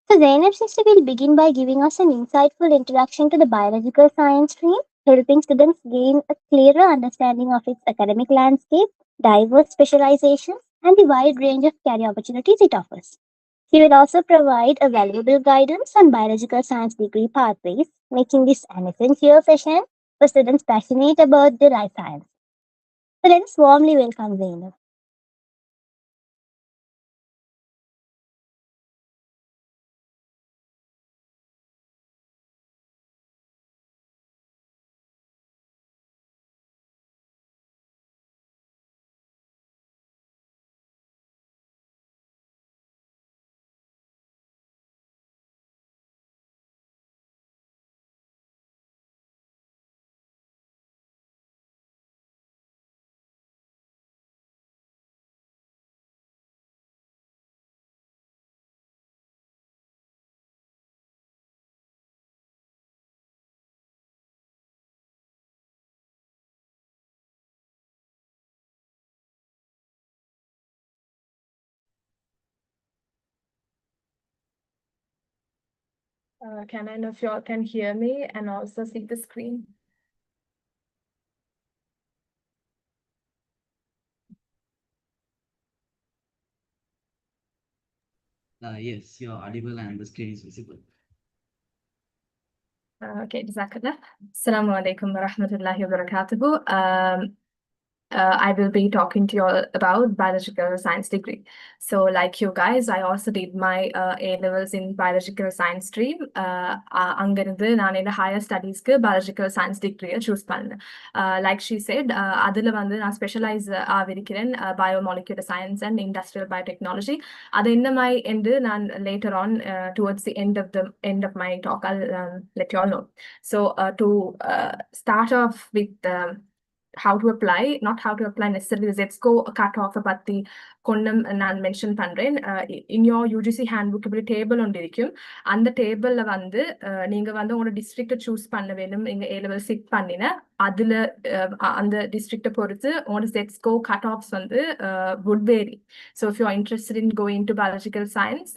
So Zainab sister will begin by giving us an insightful introduction to the biological science stream, helping students gain a clearer understanding of its academic landscape, diverse specializations, and the wide range of career opportunities it offers. She will also provide a valuable guidance on biological science degree pathways, making this an essential session for students passionate about the life science. So let us warmly welcome Zainab. Can I know if you all can hear me and also see the screen? Yes, you're audible and the screen is visible. Okay, Jazakallah. Assalamu alaikum wa rahmatullahi wa barakatuhu. I will be talking to you all about biological science degree. So like you guys, I also did my A-levels in biological science stream. அங்கிருந்து நான் இந்த higher studiesக்கு biological science degree choose பண்ணேன். Like she said, அதில் வந்து நான் specialize ஆகிருக்கிறேன் biomolecular science and industrial biotechnology. அது இந்த மாதிரி என்று நான் later on towards the end of my talk, I'll let you all know. So to start off with how to apply, not how to apply necessarily the ZSCO cut-off பத்தி கொஞ்சம் நான் mention பண்றேன். in your UGC handbook இப்படி table ஒன்று இருக்கும். அந்த டேபிள்ல வந்து நீங்க வந்து உங்களோட டிஸ்ட்ரிக்ட் சூஸ் பண்ண வேணும். நீங்க A level சிட் பண்ணின அதுல அந்த district பொறுத்து உங்களோட set score cut-offs வந்து would vary. So if you are interested in going to biological science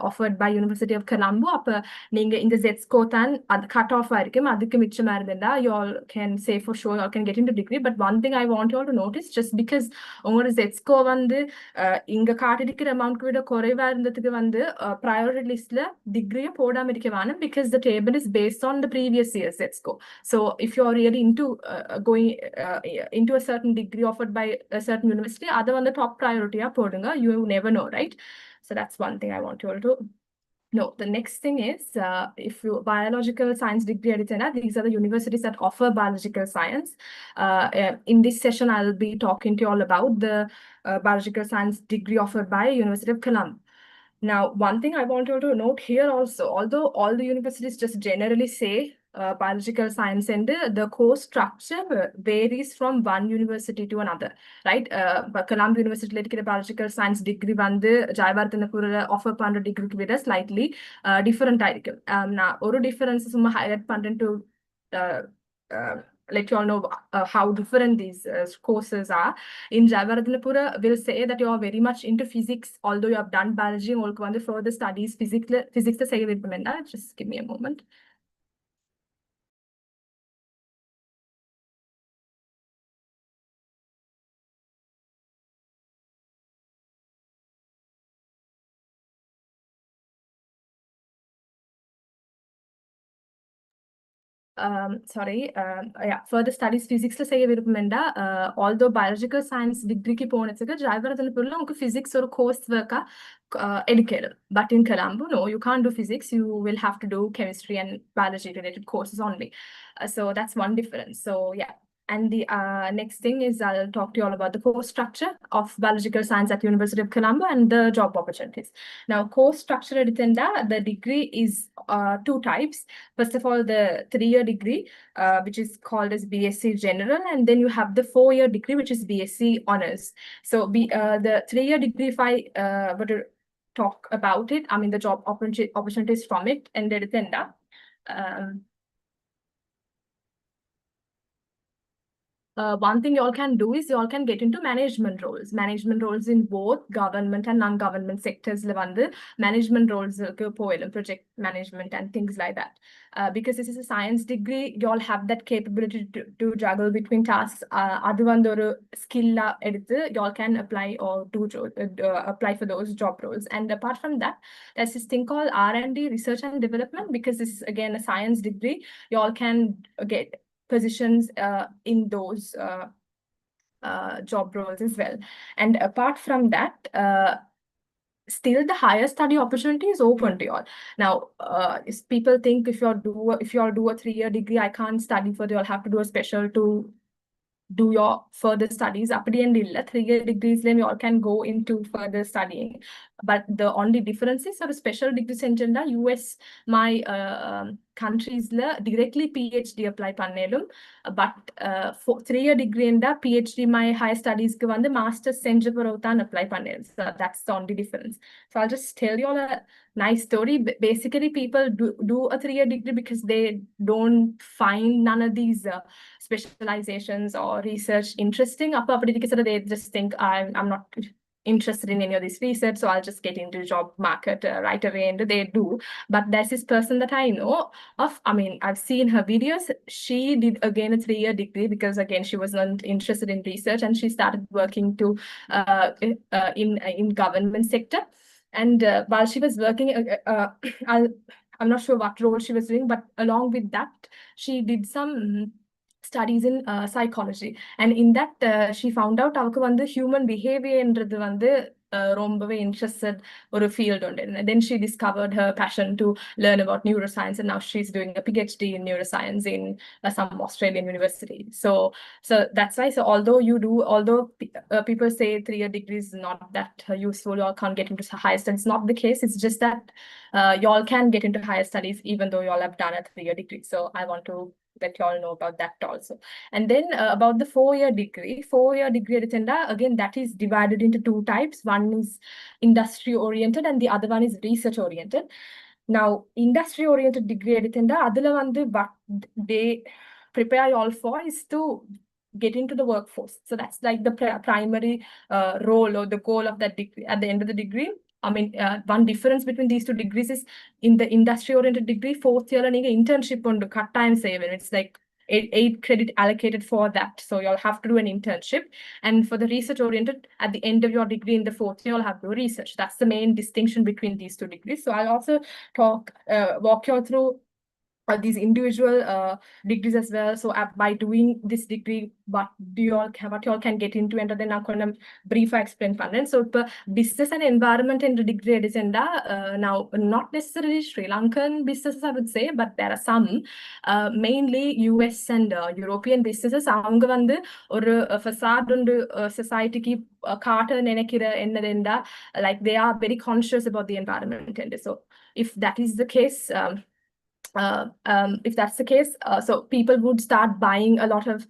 offered by University of Colombo, அப்ப நீங்க இந்த Z score தான் அது cut-off ஆயிருக்கும். அதுக்கு மிச்சமா இருந்தா you all can say for sure you all can get into degree. But one thing I want you all to notice, just because உங்களோட Z score வந்து இங்க காட்டிருக்கிற amount விட குறைவா இருந்ததுக்கு வந்து priority listல degree போடாம இருக்க வேணும், because the table is based on the previous year's Z score. So if you are really into going into a certain degree offered by a certain university, அது வந்து top priority ஆ போடுங்க. You never know, right? So that's one thing I want you all to know. The next thing is, if you biological science degree editana, these are the universities that offer biological science. In this session, I'll be talking to you all about the biological science degree offered by University of Colombo. Now, one thing I want you to note here also, although all the universities just generally say biological science, and the course structure varies from one university to another, right? Colombo University la biological science degree வந்து ஜெயவர்தனபுரில offer பண்ற டிகிரிக்கு விட slightly different ஆയിരിக்கும். நான் ஒரு difference சும்மா highlight பண்றேன் to let you all know how different these courses are. In Jayavardhanapura, will say that you are very much into physics, although you have done biology, உங்களுக்கு வந்து further studies physics செய்ய விருப்பம். Just give me a moment. Further studies physics la செய்ய விருப்பம்டா, although biological science degree க்கு போனதுக்கு ஜெயவர்தனபுரில உங்களுக்கு physics ஒரு course work educated. But in Colombo, no, you can't do physics. You will have to do chemistry and biology related courses only. So that's one difference. So yeah. And the next thing is I'll talk to you all about the course structure of biological science at University of Colombo and the job opportunities. Now, course structure editenda, the degree is two types. First of all, the 3-year degree, which is called as BSc General, and then you have the 4-year degree, which is BSc Honors. So the 3-year degree, if I were to talk about it, I mean the job opportunities from it, and editenda. One thing you all can do is you all can get into management roles in both government and non-government sectors. Management roles, project management and things like that. Because this is a science degree, you all have that capability to juggle between tasks. Skill you all can apply or apply for those job roles. And apart from that, there's this thing called R&D, research and development, because this is again a science degree. You all can get positions in those job roles as well. And apart from that, still the higher study opportunity is open to you all. Now, if people think if you all do a 3-year degree, I can't study further, you'll have to do a special to do your further studies. 3-year degrees, then you all can go into further studying. But the only difference is a special degree center in the US, my countries directly PhD apply pannelum. But for 3-year degree in the PhD, my higher studies ku vande master's center porothan apply pannel. So that's the only difference. So I'll just tell you all a nice story. Basically, people do a 3-year degree because they don't find none of these specializations or research interesting. They just think I'm not interested in any of this research, so I'll just get into the job market right away, and they do. But there's this person that I know of, I mean, I've seen her videos. She did again a 3-year degree because again she wasn't interested in research, and she started working in government sector. And while she was working, I'm not sure what role she was doing, but along with that, she did some studies in psychology. And in that, she found out avukku vandu human behavior endradhu vandu rombave interested or a field on it. And then she discovered her passion to learn about neuroscience, and now she's doing a PhD in neuroscience in some Australian university. So that's why. So although people say 3-year degree is not that useful, you all can't get into higher studies. It's not the case. It's just that you all can get into higher studies even though you all have done a 3-year degree. So I want to let you all know about that also. And then about the 4-year degree. 4-year degree editenda, again, that is divided into two types. One is industry oriented and the other one is research oriented. Now, industry oriented degree editenda, adula vandu what they prepare you all for is to get into the workforce. So that's like the primary role or the goal of that degree. At the end of the degree, I mean, one difference between these two degrees is in the industry-oriented degree, fourth year and internship on the cut time saving. It's like 8 credit allocated for that. So you'll have to do an internship. And for the research-oriented, at the end of your degree in the fourth year, you'll have to do research. That's the main distinction between these two degrees. So I'll also walk you through these individual degrees as well. So by doing this degree, what you all can get into, and then I'm brief explain fun. So business and environment in the degree is now not necessarily Sri Lankan businesses, I would say, but there are some mainly US and European businesses. அவங்க வந்து ஒரு facade under society ki காட்ட நினைக்கிற என்னதெண்டா, like they are very conscious about the environment. And so if that is the case, if that's the case, so people would start buying a lot of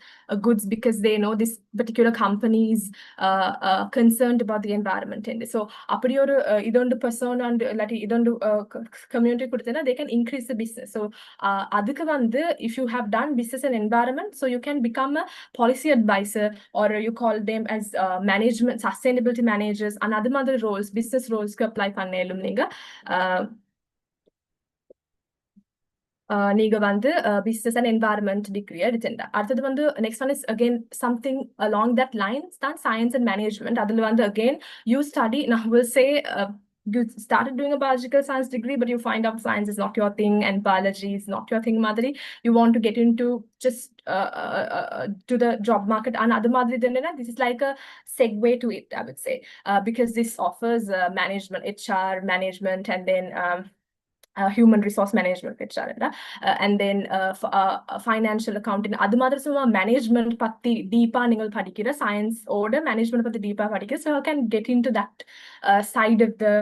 goods because they know this particular company is concerned about the environment. And so அப்படி ஒரு இதொண்டு person and இல்லாட்டி இதொண்டு community கொடுத்தேன்னா they can increase the business. So அதுக்கு வந்து if you have done business and environment, so you can become a policy advisor, or you call them as management sustainability managers and other roles, business roles க்கு apply பண்ணேலும் நீங்க நீங்க வந்து business and environment degree எடுத்தேன்டா. அடுத்தது வந்து next one is again something along that lines தான் science and management. அதுல வந்து again you study, now we'll say you started doing a biological science degree, but you find out science is not your thing and biology is not your thing, Madhuri. You want to get into just to the job market and other Madhuri, then this is like a segue to it, I would say, because this offers management, HR management, and then human resource management and then financial accounting adu madra suma management patti deepa ningal padikira science order management patti deepa padikira, so you can get into that side of the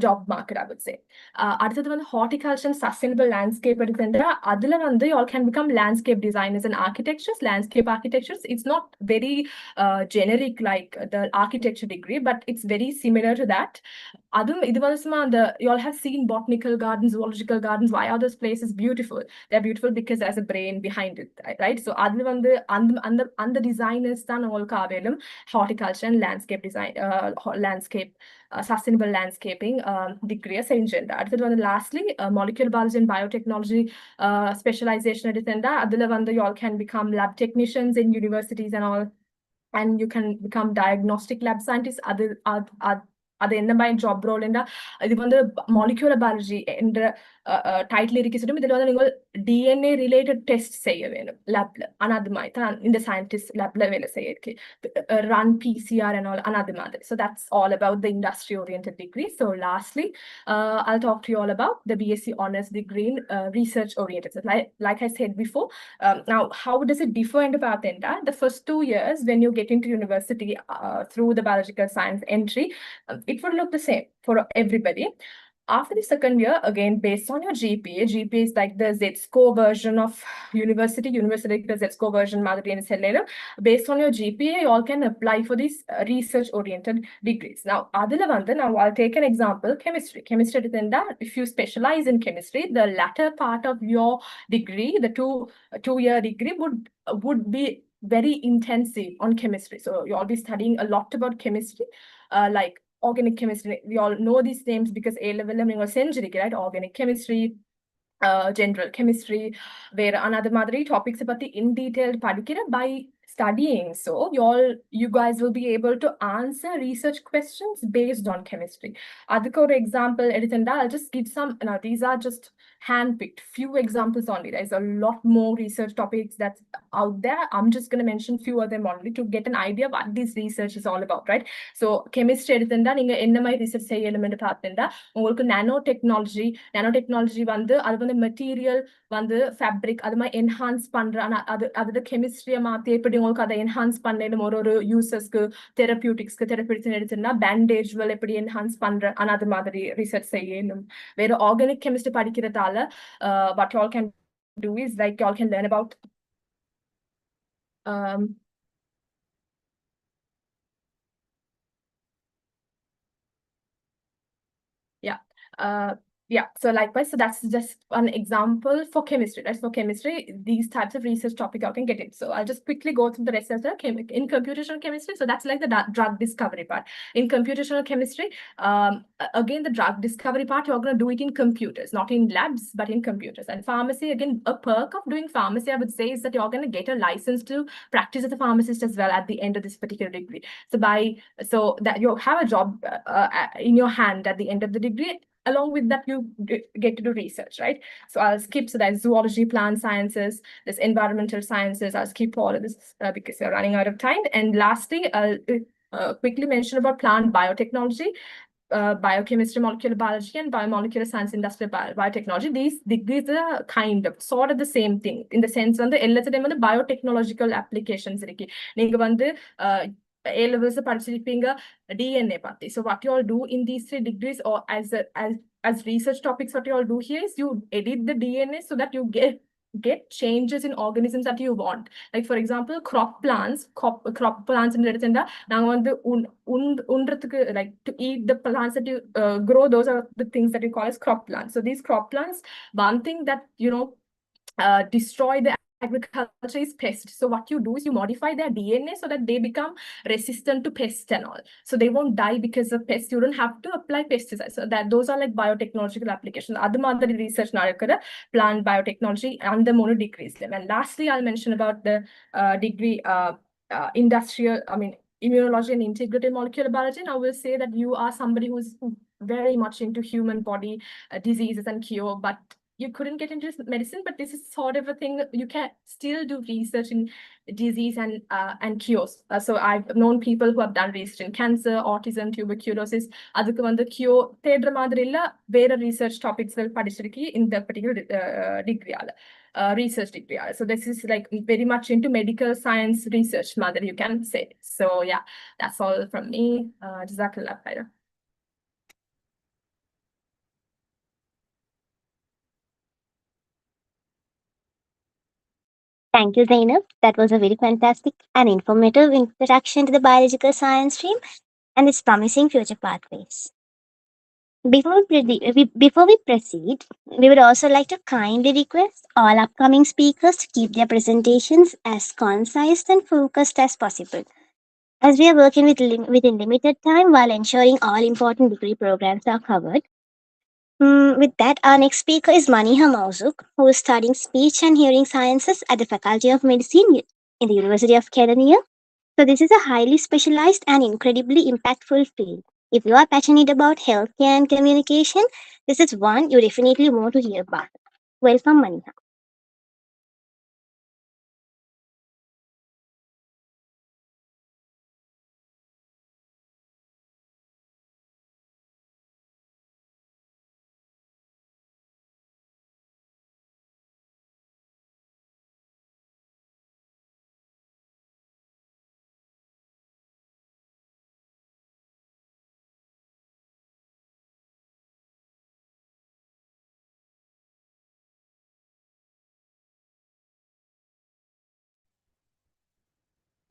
job market, I would say. Aduthathu vandu horticulture and sustainable landscape eduthendra, adula vandu you all can become landscape designers and architectures, landscape architectures. It's not very generic like the architecture degree, but it's very similar to that. You all have seen botanical gardens, zoological gardens. Why are those places beautiful? They're beautiful because there's a brain behind it, right? So and the designers done all kavelum horticulture and landscape design, landscape sustainable landscaping degree agenda. Lastly, molecular biology and biotechnology specialization edutenda. Adula vandu you all can become lab technicians in universities and all, and you can become diagnostic lab scientists. அது என்ன மாதிரி job role என்றா, இது வந்து molecular biology என்ற title இருக்கு. இதுல வந்து நீங்கள் DNA ரிலேட்டட் டெஸ்ட் செய்ய வேணும் லேப்ல. ஆனா அது மாதிரி தான் இந்த சயின்டிஸ்ட் லேப்ல வேலை செய்ய இருக்கு. Run PCR and all, another மாதிரி. So that's all about the industry oriented degree. So lastly, I'll talk to you all about the BSc honors degree in research oriented. So like I said before, now how does it differ in the path? The first 2 years when you get into university through the biological science entry, it would look the same for everybody. After the second year, again, based on your GPA, GPA is like the Z-score version of university the Z-score version, based on your GPA, you all can apply for these research-oriented degrees. Now, now I'll take an example, chemistry. Chemistry, if you specialize in chemistry, the latter part of your degree, the two-year degree would be very intensive on chemistry. So you'll be studying a lot about chemistry, like organic chemistry. We all know these names because A-level century, right? Organic chemistry, general chemistry, where another madri topics about the in detail padikira by studying. So you guys will be able to answer research questions based on chemistry. Adukku or example edutenda, I'll just give some. Now these are just handpicked few examples only. There's a lot more research topics that's out there. I'm just going to mention few of them only to get an idea what this research is all about, right? So chemistry edutenda ninga enna mai research seiyalum endu paathenda, ungalku nanotechnology vandu adu vandu material vandu fabric adu mai enhance பண்ற adu chemistry மாத்தி எப்படி உங்களுக்கு அதை enhance பண்ணேலும் ஒரு users-க்கு therapeutics-க்கு எடுத்துனா bandage well எப்படி enhance பண்ற அது மாதிரி research செய்யணும். வேற organic chemistry படிக்கிறதால what you all can do is like you all can learn about Yeah, so likewise, so that's just one example for chemistry. Right? For chemistry, these types of research topic I can get it. So I'll just quickly go through the rest of the in computational chemistry. So that's like the drug discovery part. In computational chemistry, again, the drug discovery part, you're going to do it in computers, not in labs, but in computers. And pharmacy, again, a perk of doing pharmacy, I would say, is that you're going to get a license to practice as a pharmacist as well at the end of this particular degree. So that you have a job in your hand at the end of the degree. Along with that, you get to do research, right? So I'll skip. So that's zoology, plant sciences, there's environmental sciences. I'll skip all of this because we're running out of time. And lastly, I'll quickly mention about plant biotechnology, biochemistry, molecular biology, and biomolecular science, industrial biotechnology. These degrees are kind of sort of the same thing in the sense on the biotechnological applications. A-levels படிச்சிருப்பீங்க DNA party. So what you all do in these 3 degrees or as research topics, what you all do here is you edit the DNA so that you get changes in organisms that you want. Like for example, crop plants in the like to eat the plants that you grow, those are the things that you call as crop plants. So these crop plants, one thing that destroy the agriculture is pests. So what you do is you modify their DNA so that they become resistant to pests and all. So they won't die because of pests. You don't have to apply pesticides. So those are like biotechnological applications. Other research plant biotechnology and the mono degrees. And lastly, I'll mention about the degree industrial, immunology and integrated molecular biology. And I will say that you are somebody who's very much into human body diseases and cure, but you couldn't get into medicine, but this is sort of a thing that you can still do research in disease and cures. So I've known people who have done research in cancer, autism, tuberculosis. அதுக்கு வந்து cure தேடுற மாதிரி இல்ல வேற research topics படிச்சிருக்கி in the particular degree research degree. So this is like very much into medical science research mother, you can say. So yeah, that's all from me. Jazakallah khair. Thank you, Zainab. That was a very fantastic and informative introduction to the biological science stream and its promising future pathways. Before we proceed, we would also like to kindly request all upcoming speakers to keep their presentations as concise and focused as possible, as we are working within limited time while ensuring all important degree programs are covered. With that, our next speaker is Maniha Mausuk, who is studying speech and hearing sciences at the Faculty of Medicine in the University of California. So this is a highly specialized and incredibly impactful field. If you are passionate about healthcare and communication, this is one you definitely want to hear about. Welcome, Maniha.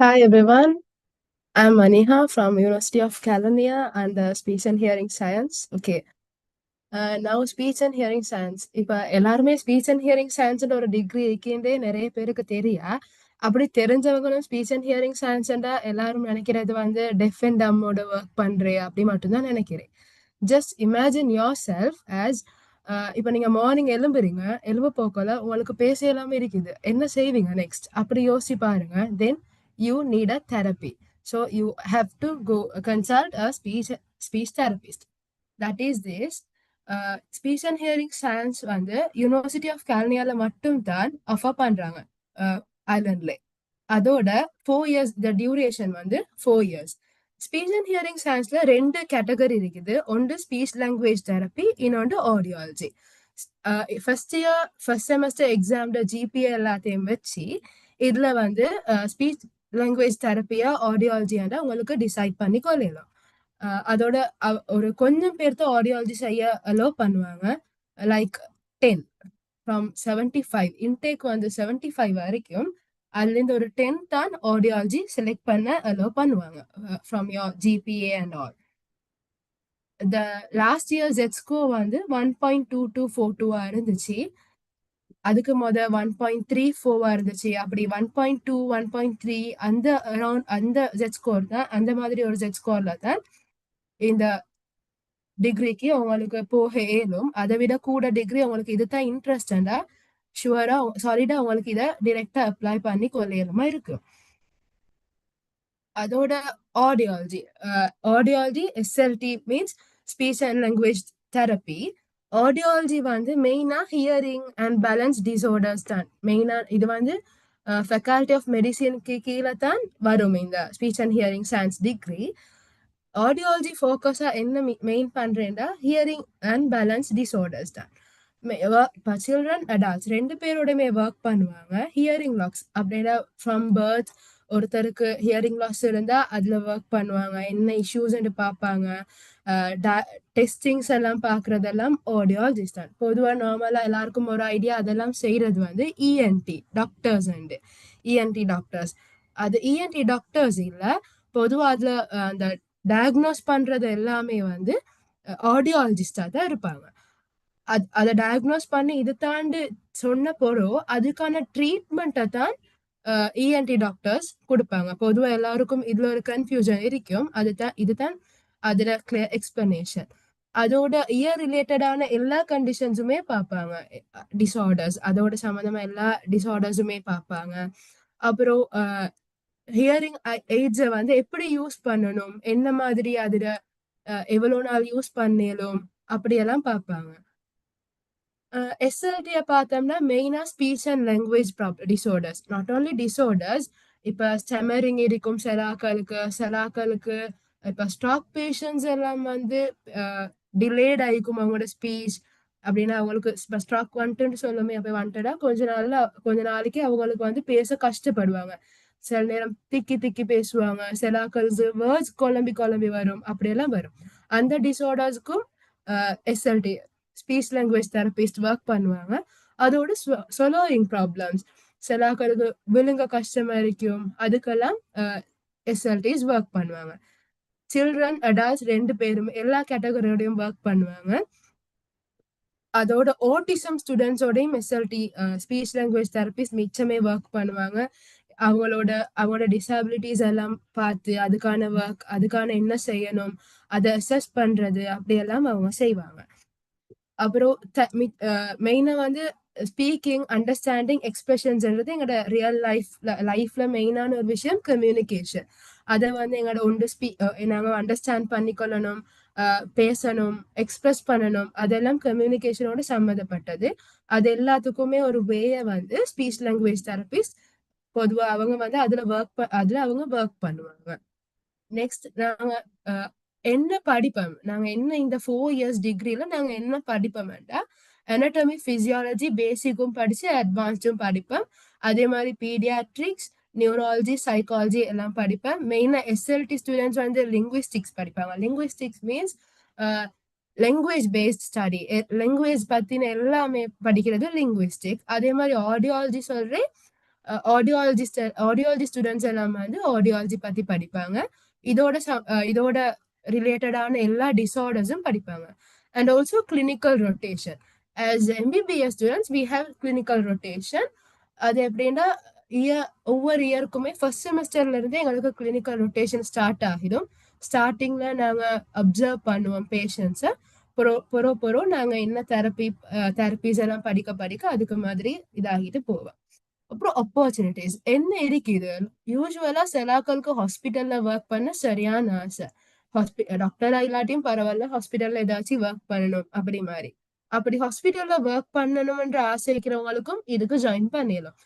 Hi everyone, I'm Maniha from University of California and Speech and Hearing Science. Okay. Now speech and hearing science. இப்ப எல்லாருமே speech and hearing science ஒரு degree இருக்கேன்றே நிறைய பேருக்கு தெரியா. அப்படி தெரிஞ்சவங்களும் speech and hearing science எல்லாரும் நினைக்கிறது வந்து டெஃப் அண்ட் டம்மோட ஒர்க் பண்றே அப்படி மட்டும்தான் நினைக்கிறேன். Just imagine yourself as இப்போ நீங்க மார்னிங் எழும்ப போக்கல உங்களுக்கு பேச எல்லாமே இருக்குது, என்ன செய்வீங்க நெக்ஸ்ட் அப்படி யோசிச்சு பாருங்க. Then you need a therapy. So you have to go consult a speech therapist. That is this. Speech and hearing science வந்து யூனிவர்சிட்டி ஆஃப் கலிஃபோர்னியால மட்டும் தான் ஆஃபர் பண்றாங்க ஐலண்ட்ல. அதோட 4 years the duration வந்து 4 years. ஸ்பீச் அண்ட் ஹியரிங் சயின்ஸ்ல 2 category இருக்குது. ஒன்று speech language therapy, இன்னொன்று ஆடியாலஜி. ஃபர்ஸ்ட் செமஸ்டர் எக்ஸாம்ல ஜிபிஏ எல்லாத்தையும் வச்சு இதுல வந்து ஸ்பீச் லாங்குவேஜ் தெரப்பியா ஆடியாலஜியாண்டா உங்களுக்கு டிசைட் பண்ணி கொள்ளலாம். அதோட ஒரு கொஞ்சம் பேர்த்து ஆடியாலஜி செய்ய அலோவ் பண்ணுவாங்க. லைக் 10 from 75 இன்டேக் வந்து 75 வரைக்கும் அதுலேருந்து ஒரு 10 தான் ஆடியாலஜி செலக்ட் பண்ண அலோவ் பண்ணுவாங்க from your GPA and all. the last year Z score வந்து 1.2242 இருந்துச்சு. அதுக்கு 1.34 இருந்துச்சு. அப்படி 1.2 1.3 அந்த அரௌண்ட் அந்த Z ஸ்கோர் தான், அந்த மாதிரி ஒரு Z ஸ்கோர்ல தான் இந்த டிகிரிக்கு உங்களுக்கு போக இயலும். அதை விட கூட டிகிரி உங்களுக்கு இதுதான் இன்ட்ரெஸ்டா ஷுவரா சாலிடா உங்களுக்கு இதை டிரெக்டா அப்ளை பண்ணி கொள்ளையிலுமா இருக்கு. அதோட audiology SLT means speech and language therapy. Audiology வந்து மெயினா ஹியரிங் அண்ட் பேலன்ஸ் டிசார்டர்ஸ் தான் மெயினா. இது வந்து ஃபேக்கல்டி ஆஃப் மெடிசினுக்கு கீழே தான் வரும் இந்த speech and hearing science degree. Audiology ஃபோக்கஸா என்ன மெயின் பண்றேன்டா ஹியரிங் அண்ட் பேலன்ஸ் டிசார்டர்ஸ் தான். இப்போ சில்ட்ரன் அடல்ட்ஸ் ரெண்டு பேரோடையுமே ஒர்க் பண்ணுவாங்க. ஹியரிங் லாஸ் அப்படின்னா ஃப்ரம் பர்த் ஒருத்தருக்கு ஹியரிங் லாஸ் இருந்தா அதுல ஒர்க் பண்ணுவாங்க, என்ன இஷ்யூஸ்ன்னு பார்ப்பாங்க, டெஸ்டிங்ஸ் எல்லாம் பார்க்கறதெல்லாம் ஆடியாலஜிஸ்ட் தான். பொதுவாக நார்மலா எல்லாருக்கும் ஒரு ஐடியா அதெல்லாம் செய்யறது வந்து ENT doctors and ENT doctors. அது இஎன்டி டாக்டர்ஸ் இல்லை, பொதுவாக அதுல அந்த டயக்னோஸ் பண்றது எல்லாமே வந்து ஆடியாலஜிஸ்டா தான் இருப்பாங்க. அதை டயக்னோஸ் பண்ணி இது தாண்டி சொன்ன பொருள் அதுக்கான ட்ரீட்மெண்ட்டை தான் இஎன்டி டாக்டர்ஸ் கொடுப்பாங்க. பொதுவாக எல்லாருக்கும் இதுல ஒரு கன்ஃபியூஷன் இருக்கும். இதுதான் அதுல கிளியர் எக்ஸ்பிளனேஷன். அதோட இயர் ரிலேட்டடான எல்லா கண்டிஷன்ஸுமே பார்ப்பாங்க, டிசார்டர்ஸ் அதோட சம்மந்தமா எல்லா டிசார்டர்ஸுமே பார்ப்பாங்க. அப்புறம் ஹியரிங் எய்ட்ஸை வந்து எப்படி யூஸ் பண்ணணும், என்ன மாதிரி அதுல எவ்வளவு நாள் யூஸ் பண்ணலும் அப்படியெல்லாம் பார்ப்பாங்க. எஸ்எல்டியை பார்த்தோம்னா மெயினா speech and language disorders, not only disorders. இப்போ ஸ்டெமரிங் இருக்கும் சிலாக்களுக்கு இப்போ ஸ்டாக் பேஷண்ட்ஸ் எல்லாம் வந்து டிலேட் ஆகிக்கும் அவங்களோட ஸ்பீச். அப்படின்னா அவங்களுக்கு இப்போ ஸ்டாக் வந்துட்டுன்னு சொல்லுமே, அப்போ வந்துட்டா கொஞ்ச நாளைக்கு அவங்களுக்கு வந்து பேச கஷ்டப்படுவாங்க. சில நேரம் திக்கி பேசுவாங்க, சிலாக்களுக்கு வேர்ட்ஸ் குழம்பி வரும், அப்படியெல்லாம் வரும். அந்த டிசார்டர்ஸ்க்கும் SLT speech language therapist work பண்ணுவாங்க. அதோட ஸ்வலோயிங் ப்ராப்ளம்ஸ் சிலாக்களுக்கு விழுங்க கஷ்டமா இருக்கும், அதுக்கெல்லாம் எஸ்எல்டிஸ் ஒர்க் பண்ணுவாங்க. சில்ட்ரன் அடல்ட்ஸ் ரெண்டு பேரும் எல்லா கேட்டகரியோடையும் ஒர்க் பண்ணுவாங்க. அதோட ஓட்டிசம் ஸ்டூடெண்ட்ஸோடையும் எஸ்எல்டி ஸ்பீச் லாங்குவேஜ் தெரபிஸ்ட் மிச்சமே ஒர்க் பண்ணுவாங்க. அவங்களோட டிசபிலிட்டிஸ் எல்லாம் பார்த்து அதுக்கான ஒர்க், அதுக்கான என்ன செய்யணும் அதை அசஸ் பண்றது அப்படியெல்லாம் அவங்க செய்வாங்க. அப்புறம் மெயினா வந்து ஸ்பீக்கிங், அண்டர்ஸ்டாண்டிங், எக்ஸ்பிரஷன்ஸ்ன்றது எங்களோட ரியல் லைஃப்ல மெயினான ஒரு விஷயம் கம்யூனிகேஷன். அதை வந்து எங்களோட நாங்கள் அண்டர்ஸ்டாண்ட் பண்ணிக்கொள்ளணும், பேசணும், எக்ஸ்பிரஸ் பண்ணணும், அதெல்லாம் கம்யூனிகேஷனோட சம்மந்தப்பட்டது. அது எல்லாத்துக்குமே ஒரு வேயை வந்து ஸ்பீச் லாங்குவேஜ் தெரபிஸ்ட் பொதுவாக அவங்க வந்து அதுல அவங்க ஒர்க் பண்ணுவாங்க. நெக்ஸ்ட் நாங்க என்ன படிப்போம், நாங்க என்ன இந்த 4 years டிகிரில நாங்க என்ன படிப்போம்டா anatomy, physiology பேசிக்கும் படிச்சு அட்வான்ஸ்டும் படிப்போம். அதே மாதிரி பீடியாட்ரிக்ஸ், நியூராலஜி, சைக்காலஜி எல்லாம் படிப்பேன். மெயினா எஸ்எல்டி ஸ்டூடெண்ட்ஸ் வந்து லிங்குவிஸ்டிக்ஸ் படிப்பாங்க. Linguistics means language based study, language பத்தின எல்லாமே படிக்கிறது லிங்குவிஸ்டிக். அதே மாதிரி ஆடியாலஜி சொல்றேன், ஆடியாலஜி ஸ்டூடெண்ட்ஸ் எல்லாம் வந்து ஆடியாலஜி பத்தி படிப்பாங்க. இதோட ரிலேட்டடான எல்லா டிசார்டர்ஸும் படிப்பாங்க. And also clinical rotation. As MBBS students we have clinical rotation. அது எப்படின்னா ஒவ்வொரு இயருக்குமே ஃபர்ஸ்ட் செமஸ்டர்ல இருந்து எங்களுக்கு கிளினிக்கல் ரொட்டேஷன் ஸ்டார்ட் ஆகிடும். ஸ்டார்டிங்ல நாங்க அப்சர்வ் பண்ணுவோம் பேஷண்ட்ஸை. பொறோ நாங்க என்ன தெரப்பிஸ் எல்லாம் படிக்க அதுக்கு மாதிரி இதாகிட்டு போவோம். அப்புறம் ஆப்பர்ச்சுனிட்டிஸ் என்ன இருக்குது, யூஸ்வலா சிலாக்களுக்கு ஹாஸ்பிட்டல்ல ஒர்க் பண்ண சரியான ஆசை. டாக்டரா இல்லாட்டியும் பரவாயில்ல, ஹாஸ்பிட்டல்ல ஏதாச்சும் ஒர்க் பண்ணணும் அப்படி ஹாஸ்பிட்டல்ல ஒர்க் பண்ணணும்ன்ற ஆசை இருக்கிறவங்களுக்கும் இதுக்கு ஜாயின் பண்ணிடலாம்.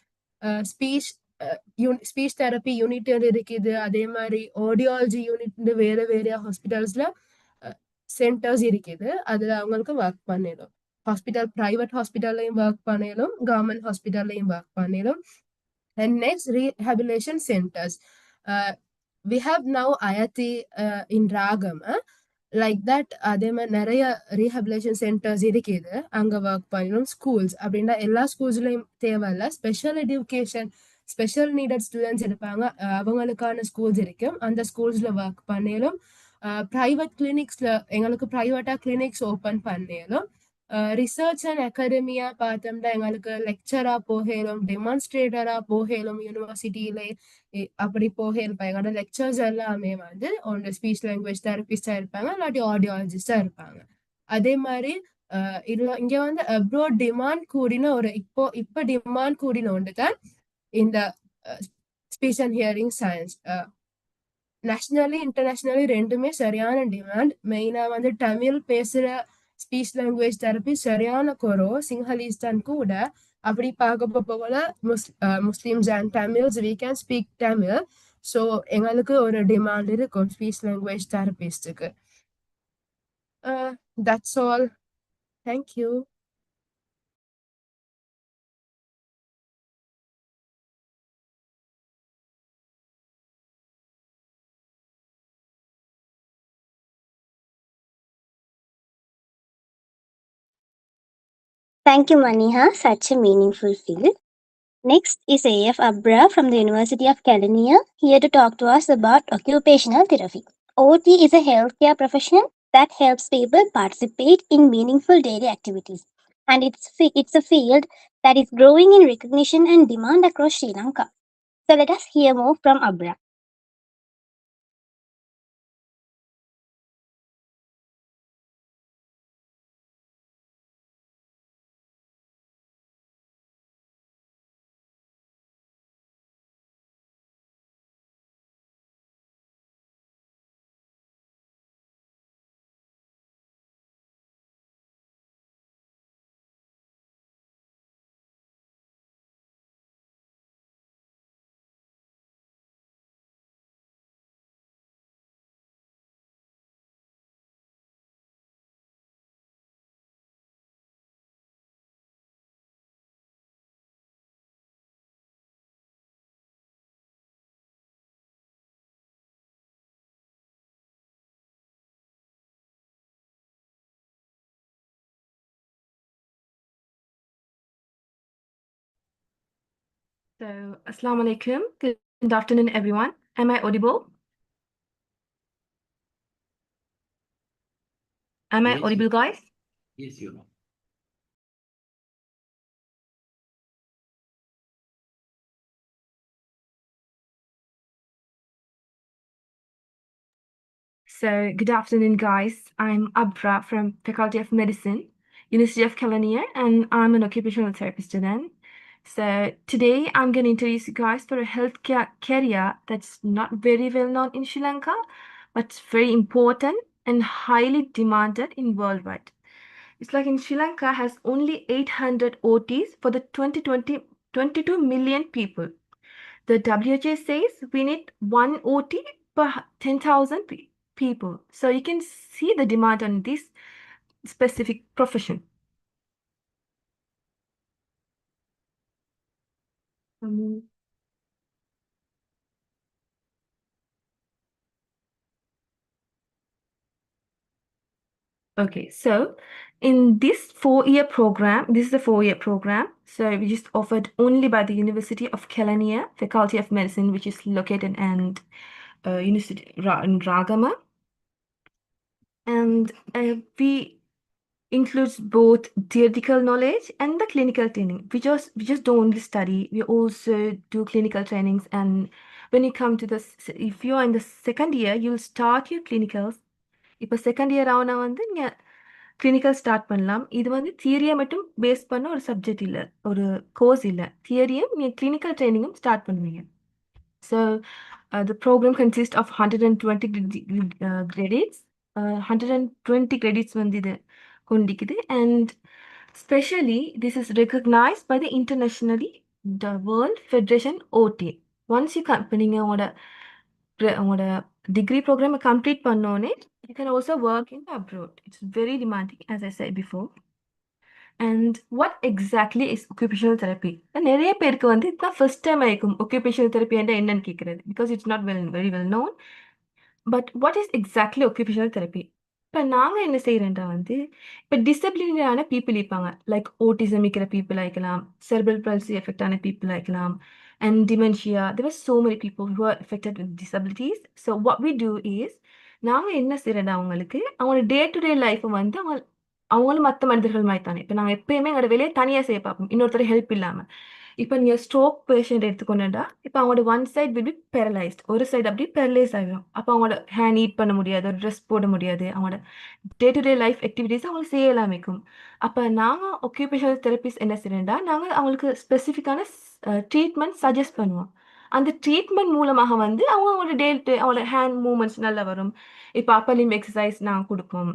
ஸ்பீச் தெரப்பி யூனிட் இருக்குது. அதே மாதிரி ஆடியாலஜி யூனிட் வேற ஹாஸ்பிட்டல்ஸ்ல சென்டர்ஸ் இருக்குது, அதுல அவங்களுக்கு ஒர்க் பண்ணிடும். ஹாஸ்பிட்டல், பிரைவேட் ஹாஸ்பிட்டல்லையும் ஒர்க் பண்ணிடும், கவர்மெண்ட் ஹாஸ்பிட்டல்லையும் ஒர்க் பண்ணிடும். And next rehabilitation centres. we have now IATI in Ragam, like that. அதே மாதிரி நிறைய ரீஹபிலேஷன் சென்டர்ஸ் இருக்குது, அங்க ஒர்க் பண்ணிடும். ஸ்கூல்ஸ் அப்படின்னா எல்லா ஸ்கூல்ஸ்லயும் தேவையில்ல, special education, special needed students இருப்பாங்க, அவங்களுக்கான ஸ்கூல்ஸ் இருக்கும், அந்த ஸ்கூல்ஸ்ல ஒர்க் பண்ணிடும். ப்ரைவேட் கிளினிக்ஸில் எங்களுக்கு ப்ரைவேட்டாக கிளினிக்ஸ் ஓப்பன் பண்ணிடும். ரிசர்ச் அண்ட் அகாடமியா பார்த்தோம்னா எங்களுக்கு லெக்சராக போகலும், டெமான்ஸ்ட்ரேட்டராக போகலும், யூனிவர்சிட்டியிலே அப்படி போகலும். எங்களோட லெக்சர்ஸ் எல்லாமே வந்து ஒன்று ஸ்பீச் லாங்குவேஜ் தெரபிஸ்டாக இருப்பாங்க, இல்லாட்டி ஆடியாலஜிஸ்டாக இருப்பாங்க. அதே மாதிரி இங்கே வந்து அப்ரோட் டிமாண்ட் கூடின இப்போ டிமாண்ட் கூடின ஒன்று தான் இந்த speech and hearing science. Nationally internationally ரெண்டுமே சரியான டிமாண்ட். மெயினாக வந்து தமிழ் பேசுகிற ஸ்பீச் லாங்குவேஜ் தெரப்பி சரியான குறவு. சிங்களீஸ் தான் கூட. அப்படி பார்க்க போகல Muslims and Tamils we can speak Tamil. So எங்களுக்கு ஒரு டிமாண்ட் இருக்கும் ஸ்பீச் லாங்குவேஜ் தெரபிஸ்டுக்கு. That's all. Thank you. Thank you, Maniha. Such a meaningful field. Next is AF Abra from the University of California, here to talk to us about occupational therapy. OT is a healthcare profession that helps people participate in meaningful daily activities. And it's a field that is growing in recognition and demand across Sri Lanka. So let us hear more from Abra. So, Assalamu alaikum. Good afternoon, everyone. Am I audible? Am I Yes, audible, guys? Yes, you know. So, good afternoon, guys. I'm Abra from Faculty of Medicine, University of California, and I'm an occupational therapist student. So, today I'm going to introduce you guys for a healthcare career that's not very well known in Sri Lanka, but it's very important and highly demanded in worldwide. It's like in Sri Lanka has only 800 OTs for the 22 million people. The WHO says we need 1 OT per 10,000 people. So you can see the demand on this specific profession. Okay, so in this 4-year program, this is a 4-year program. So we just offered only by the University of Kelaniya, Faculty of Medicine, which is located in University in Ragama. And we includes both theoretical knowledge and the clinical training. We just don't only study, we also do clinical trainings. And when you come to this, if you're in the second year, you'll start your clinicals. இப்போ second year ஆகுனா வந்து நீங்கள் clinical start பண்ணலாம். இது வந்து தியரியை மட்டும் base பண்ண ஒரு சப்ஜெக்ட் இல்லை, ஒரு கோர்ஸ் இல்லை. தியரியும் நீங்கள் கிளினிக்கல் ட்ரைனிங்கும் ஸ்டார்ட் பண்ணுவீங்க. So the program consists of 120 credits. 120 credits வந்து இது கொண்டிக்குது. And especially this is recognized by the internationally the World Federation OT. Once you நீங்க உங்களோட degree program complete பண்ணோனே you can also work in abroad. It's very demanding, as I said before. And what exactly is occupational therapy? நிறைய பேருக்கு வந்து இதுதான் first time ஆயிருக்கும் occupational therapy என்னன்னு கேட்கறது, because it's not very well known. But what is exactly occupational therapy? இப்போ நாங்கள் என்ன செய்கிறேன்டா வந்து இப்போ டிசபிலிட்டியான பீப்புள் இருப்பாங்க, லைக் ஓட்டிசம் இருக்கிற பீப்புள் ஆகிக்கலாம், செர்பல் பல்சி எஃபெக்ட் ஆன people ஆகிக்கலாம், and dementia. There were so many people who are affected with disabilities. So what we do is நாங்க என்ன செய்றோம்னா அவங்களுக்கு, அவங்களோட டே டு டே லைஃப்ப வந்து அவங்களும் மத்த மனிதர்கள் மாரி தானே. இப்ப நாங்க எப்பயுமே எங்களோட வேலைய தனியா செய்ய பார்ப்போம். இன்னொருத்தர் ஹெல்ப் இல்லாம. இப்ப நீங்க ஸ்ட்ரோக் பேஷண்ட் எடுத்துக்கொண்டா, இப்ப அவங்களோட one side will be paralysed. ஒரு சைடு அப்படியே பேரலைஸ் ஆயிரும். அப்ப அவங்களோட ஹேண்ட் ஈட் பண்ண முடியாது, ஒரு ட்ரெஸ் போட முடியாது. அவங்களோட day to day life activities அவங்க செய்யலாம் இருக்கும். அப்ப நாங்க ஒக்குபேஷனல் தெரபிஸ்ட் என்ன செய்றோம்னா, நாங்க அவங்களுக்கு ஸ்பெசிஃபிக்கான ட்ரீட்மெண்ட் சஜெஸ்ட் பண்ணுவோம். அந்த ட்ரீட்மெண்ட் மூலமாக வந்து அவங்களோட டே டு அவங்களோட ஹேண்ட் மூவ்மெண்ட்ஸ் நல்லா வரும். இப்ப அப்பர் லிம்ப் எக்சர்சைஸ் நாங்க குடுப்போம்.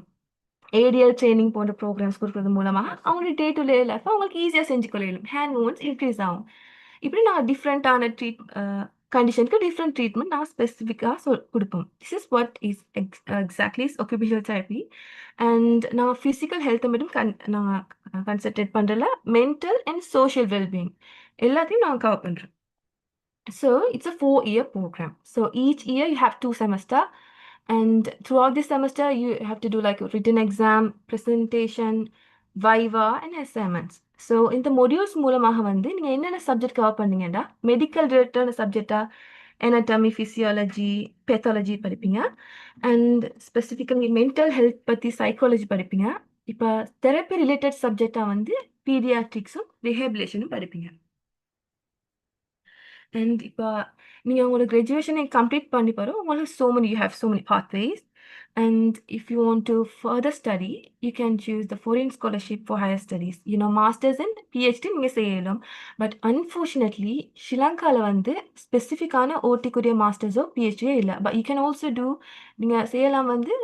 ஏடிஎல் ட்ரெய்னிங் போன்ற ப்ரோகிராம்ஸ் குடுக்குறது மூலமா அவங்களோட டே டு டே லைஃப் அவங்களுக்கு ஈஸியா செஞ்சுக்கொள்ள இயலும். ஹேண்ட் மூவ்மெண்ட்ஸ் இன்க்ரீஸ் ஆகும். இப்படி நான் டிஃப்ரெண்ட்டான கண்டிஷனுக்கு டிஃப்ரெண்ட் ட்ரீட்மெண்ட் நான் ஸ்பெசிஃபிக்கா குடுப்போம். This is what is exactly is occupational therapy. And நான் ஃபிசிக்கல் ஹெல்த்த மட்டும் நான் கன்சன்ட்ரேட் பண்றதில்ல. மென்டல் அண்ட் சோஷியல் வெல்பீயிங் எல்லாத்தையும் நான் கவர் பண்றேன். So it's a 4-year program. So each year you have 2 semester, and throughout this semester you have to do like a written exam, presentation, viva and assignments. So இந்த modules மூலமாக வந்து நீங்க என்னென்ன subject cover பண்ணீங்கன்னா medical ரிலேட்டடான சப்ஜெக்டா anatomy, physiology, pathology படிப்பீங்க. And specifically mental health பத்தி psychology படிப்பீங்க. இப்ப தெரப்பி ரிலேட்டட் சப்ஜெக்டா வந்து பீடியாட்ரிக்ஸும் ரிஹேபிலேஷனும் படிப்பீங்க. அண்ட் இப்ப நீங்க உங்களோட கிராஜுவேஷனை கம்ப்ளீட் பண்ணி பாரு உங்களுக்கு you have so many pathways, and if you want to further study you can choose the foreign scholarship for higher studies, masters and PhD நீங்க செய்யலாம். பட் அன்ஃபார்ச்சுனேட்லி ஸ்ரீலங்கால வந்து ஸ்பெசிஃபிக்கான ஓட்டிக்குரிய மாஸ்டர்ஸோ பிஹெச்டியோ இல்லை. But you can also do நீங்க செய்யலாம் வந்து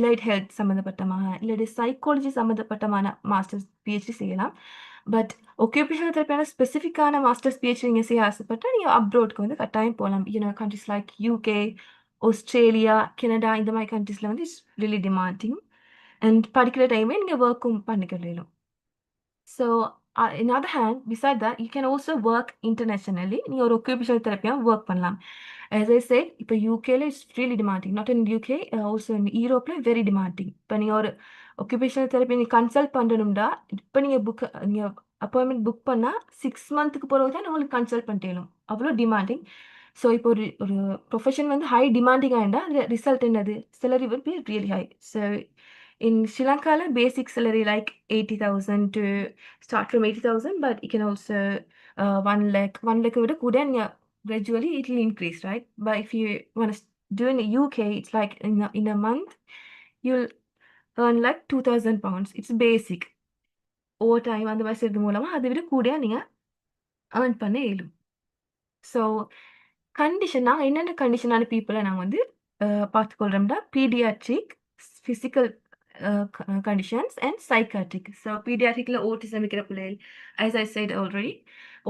எலைட் ஹெல்த் சம்மந்தப்பட்டமான இல்லாட்டி சைக்காலஜி சம்மந்தப்பட்டமான மாஸ்டர்ஸ் பிஹெச்டி செய்யலாம். பட் ஒக்குபேஷனல் தெரப்பியான ஸ்பெசிஃபிக்கான மாஸ்டர்ஸ் பிஹெச்டி நீங்கள் செய்ய ஆசைப்பட்டா நீங்கள் அப்ரோட்க்கு வந்து கட்டாயம் போகலாம். Countries like UK, Australia, Canada இந்த மாதிரி கண்ட்ரீஸில் வந்து இட்ஸ் ரியலி டிமாண்டிங். அண்ட் படிக்கிற டைமே நீங்கள் ஒர்க்கும் பண்ணிக்கலாம். So in other hand, beside that, you can also work internationally. நீங்கள் ஒரு occupational therapy-ஆ work பண்ணலாம். As I said, இப்போ UKல it's really demanding. Not in UK, also in Europeல very demanding. இப்போ நீங்கள் ஒரு occupational therapy நீங்க கன்சல்ட் பண்ணணும்டா, இப்போ நீங்க அப்பாயின்மெண்ட் புக் பண்ணா 6 மந்த்துக்கு பிறகு தான் உங்களுக்கு கன்சல்ட் பண்ணிட்டேனும். அவ்வளோ டிமாண்டிங். ஸோ இப்போ ஒரு ப்ரொஃபஷன் வந்து ஹை டிமாண்டிங் ஆகிண்டா அந்த ரிசல்ட் என்னது? salary will be really high. So in Sri Lanka, basic salary like 80,000 to start from 80,000, but you can also 1 lakh விட கூட gradually it will increase, right? But if you want to do in the UK, it's like in a month you'll earn like 2,000 pounds. It's basic. Over time அந்த மாதிரி செய்யறது மூலமா அதை விட கூட நீங்க earn பண்ண இயலும். ஸோ கண்டிஷன் நாங்கள் என்னென்ன கண்டிஷனான பீப்புளை நாங்கள் வந்து பார்த்துக்கொள்கிறோம்னா paediatric, physical conditions and psychiatric. So pediatricல autism இருக்கிற பிள்ளைகள், as I said already,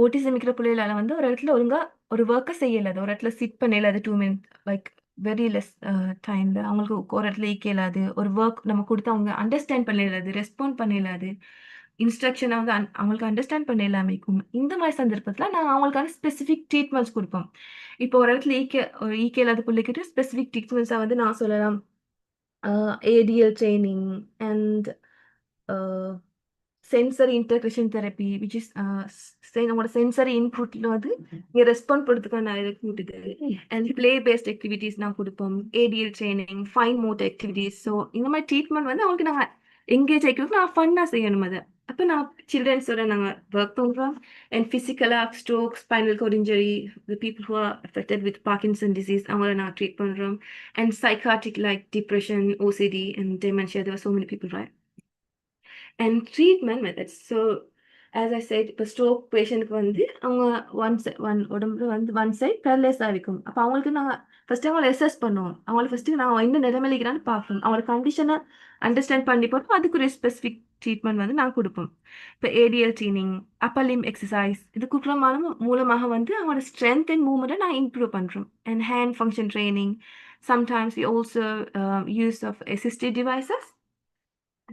autism இருக்கிற பிள்ளைகளால வந்து ஒரு இடத்துல ஒழுங்கா ஒரு ஒர்க்கை செய்யலாது, ஒரு இடத்துல சிட் பண்ண இயலாது 2 minutes, லைக் வெரி லெஸ் டைம்ல அவங்களுக்கு ஒரு இடத்துல ஈக்க இயலாது, ஒரு ஒர்க் நம்ம கொடுத்து அவங்க அண்டர்ஸ்டாண்ட் பண்ண இயலாது, ரெஸ்பாண்ட் பண்ண இயலாது, இன்ஸ்ட்ரக்ஷனை வந்து அவங்களுக்கு அண்டர்ஸ்டாண்ட் பண்ண இல்லாம இருக்கும். இந்த மாதிரி சந்தர்ப்பத்துல நாங்கள் அவங்களுக்கான ஸ்பெசிஃபிக் ட்ரீட்மெண்ட்ஸ் கொடுப்போம். இப்போ ஒரு இடத்துல ஈக்க இல்லாத பிள்ளைக்கிட்ட ஸ்பெசிஃபிக் ட்ரீட்மெண்ட்ஸை வந்து நான் சொல்லலாம் ADL training and sensory integration therapy, which is நம்மளோட sensory inputல வந்து இங்க ரெஸ்பாண்ட் பண்ணுறதுக்கான இது கூட்டுது. அண்ட் play based activities நான் கொடுப்போம், ADL training, fine motor activities. So இந்த மாதிரி ட்ரீட்மெண்ட் வந்து அவங்களுக்கு நாங்கள் எங்கேஜ் ஆகிக்கிறதுக்கு நான் ஃபன்னாக செய்யணும் அதை. அப்போ நான் சில்ட்ரன்ஸோட நாங்கள் ஒர்க் பண்ணுறோம். அண்ட் ஃபிசிக்கலாக stroke, spinal cord injury, the people who are affected with Parkinson disease அவங்கள நான் ட்ரீட் பண்ணுறோம். And psychotic like depression, OCD and dementia, there were so many people, right? And treatment methods. So as I said, இப்போ stroke பேஷண்ட்க்கு வந்து அவங்க உடம்புல வந்து one side paralyse ஆகிக்கும். அப்போ அவங்களுக்கு நாங்கள் ஃபஸ்ட்டு அவங்களை அசஸ் பண்ணுவோம். அவங்களை ஃபஸ்ட்டு நான் என்ன நிலைமையிலான்னு பார்க்கணும். அவங்களோட கண்டிஷனை அண்டர்ஸ்டாண்ட் பண்ணி போட்டோம். அதுக்கு ஒரு ஸ்பெசிஃபிக் ட்ரீட்மெண்ட் வந்து நான் கொடுப்போம். இப்போ ADL training, upper limb exercise இது கொடுக்குற மூலமாக வந்து அவங்களோட ஸ்ட்ரென்த் அண்ட் மூவ்மெண்ட்டை நான் இம்ப்ரூவ் பண்ணுறோம். And hand function training. Sometimes we also use of assistive devices.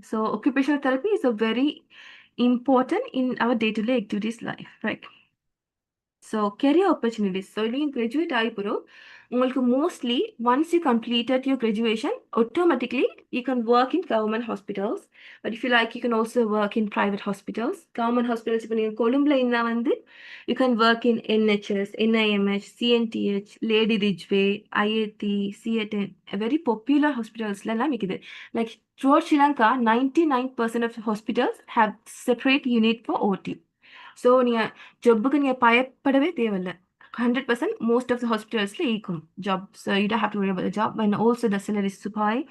So occupational therapy is a very important in our day-to-day activities life, right? So career opportunities. So you graduate ஆயிப்போ உங்களுக்கு mostly once you completed your graduation, automatically you can work in government hospitals. But if you like, you can also work in private hospitals. Government hospitals இப்போ நீங்க கொழும்புல இருந்தா வந்து you can work in NHS, NIMH, CNTH, Lady Ridgeway, IAT, CATN, very popular hospitals எல்லாம் இருக்குது. Like throughout Sri Lanka, 99% of hospitals have separate unit for OT. So நீங்கள் ஜப்புக்கு நீங்கள் பயப்படவே தேவையில்லை. 100% most of the hospitals இருக்கும் job, so you don't have to worry about the job. And also the salary is super high,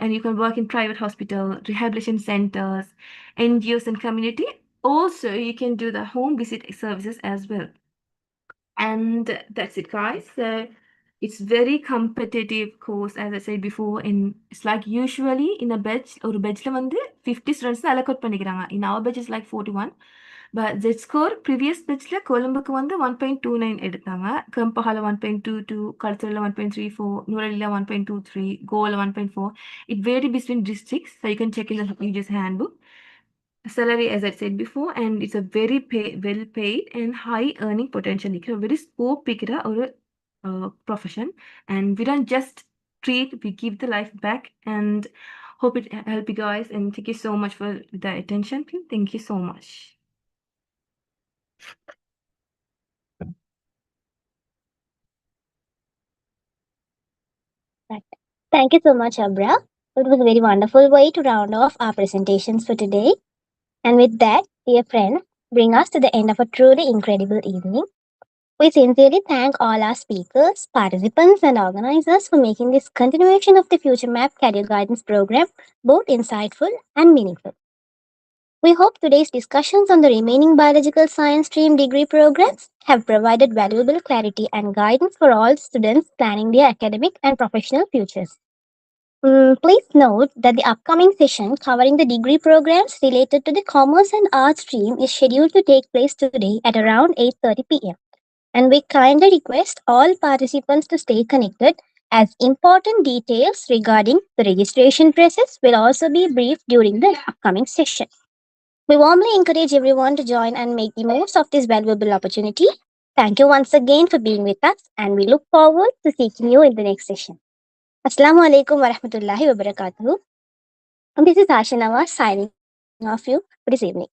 and you can work in private hospital, rehabilitation centers, NGOs and community. Also you can do the home visit services as well. And that's it, guys. So it's very competitive course, as I said before. It's like usually in a batch or batchல வந்து 50 students allocate பண்ணிக்கிறாங்க. In our batch is like 41. But Z score previous batchல கொழும்புக்கு வந்து 1.29 எடுத்தாங்க, கம்பஹால 1.22, கல்ச்சரல 1.34, நூரலில 1.23, கோல 1.4. It varies between districts, so you can check in the UG's handbook. Salary, as I said before, and it's a very well paid and high earning potential. It's a very scope picking or profession, and we don't just treat, we give the life back. And hope it help you guys, and thank you so much for the attention. Thank you so much. Thank you so much, Abra. It was a very wonderful way to round off our presentations for today. And with that, dear friends, bring us to the end of a truly incredible evening. We sincerely thank all our speakers, participants, and organizers for making this continuation of the Future Map Career Guidance Program both insightful and meaningful. We hope today's discussions on the remaining biological science stream degree programs have provided valuable clarity and guidance for all students planning their academic and professional futures. Please note that the upcoming session covering the degree programs related to the Commerce and Arts stream is scheduled to take place today at around 8:30 p.m. And we kindly request all participants to stay connected, as important details regarding the registration process will also be briefed during the upcoming session. We warmly encourage everyone to join and make the most of this valuable opportunity. Thank you once again for being with us, and we look forward to seeing you in the next session. Assalamu alaikum wa rahmatullahi wa barakatuhu. This is Asha Nawaz signing off you for this evening.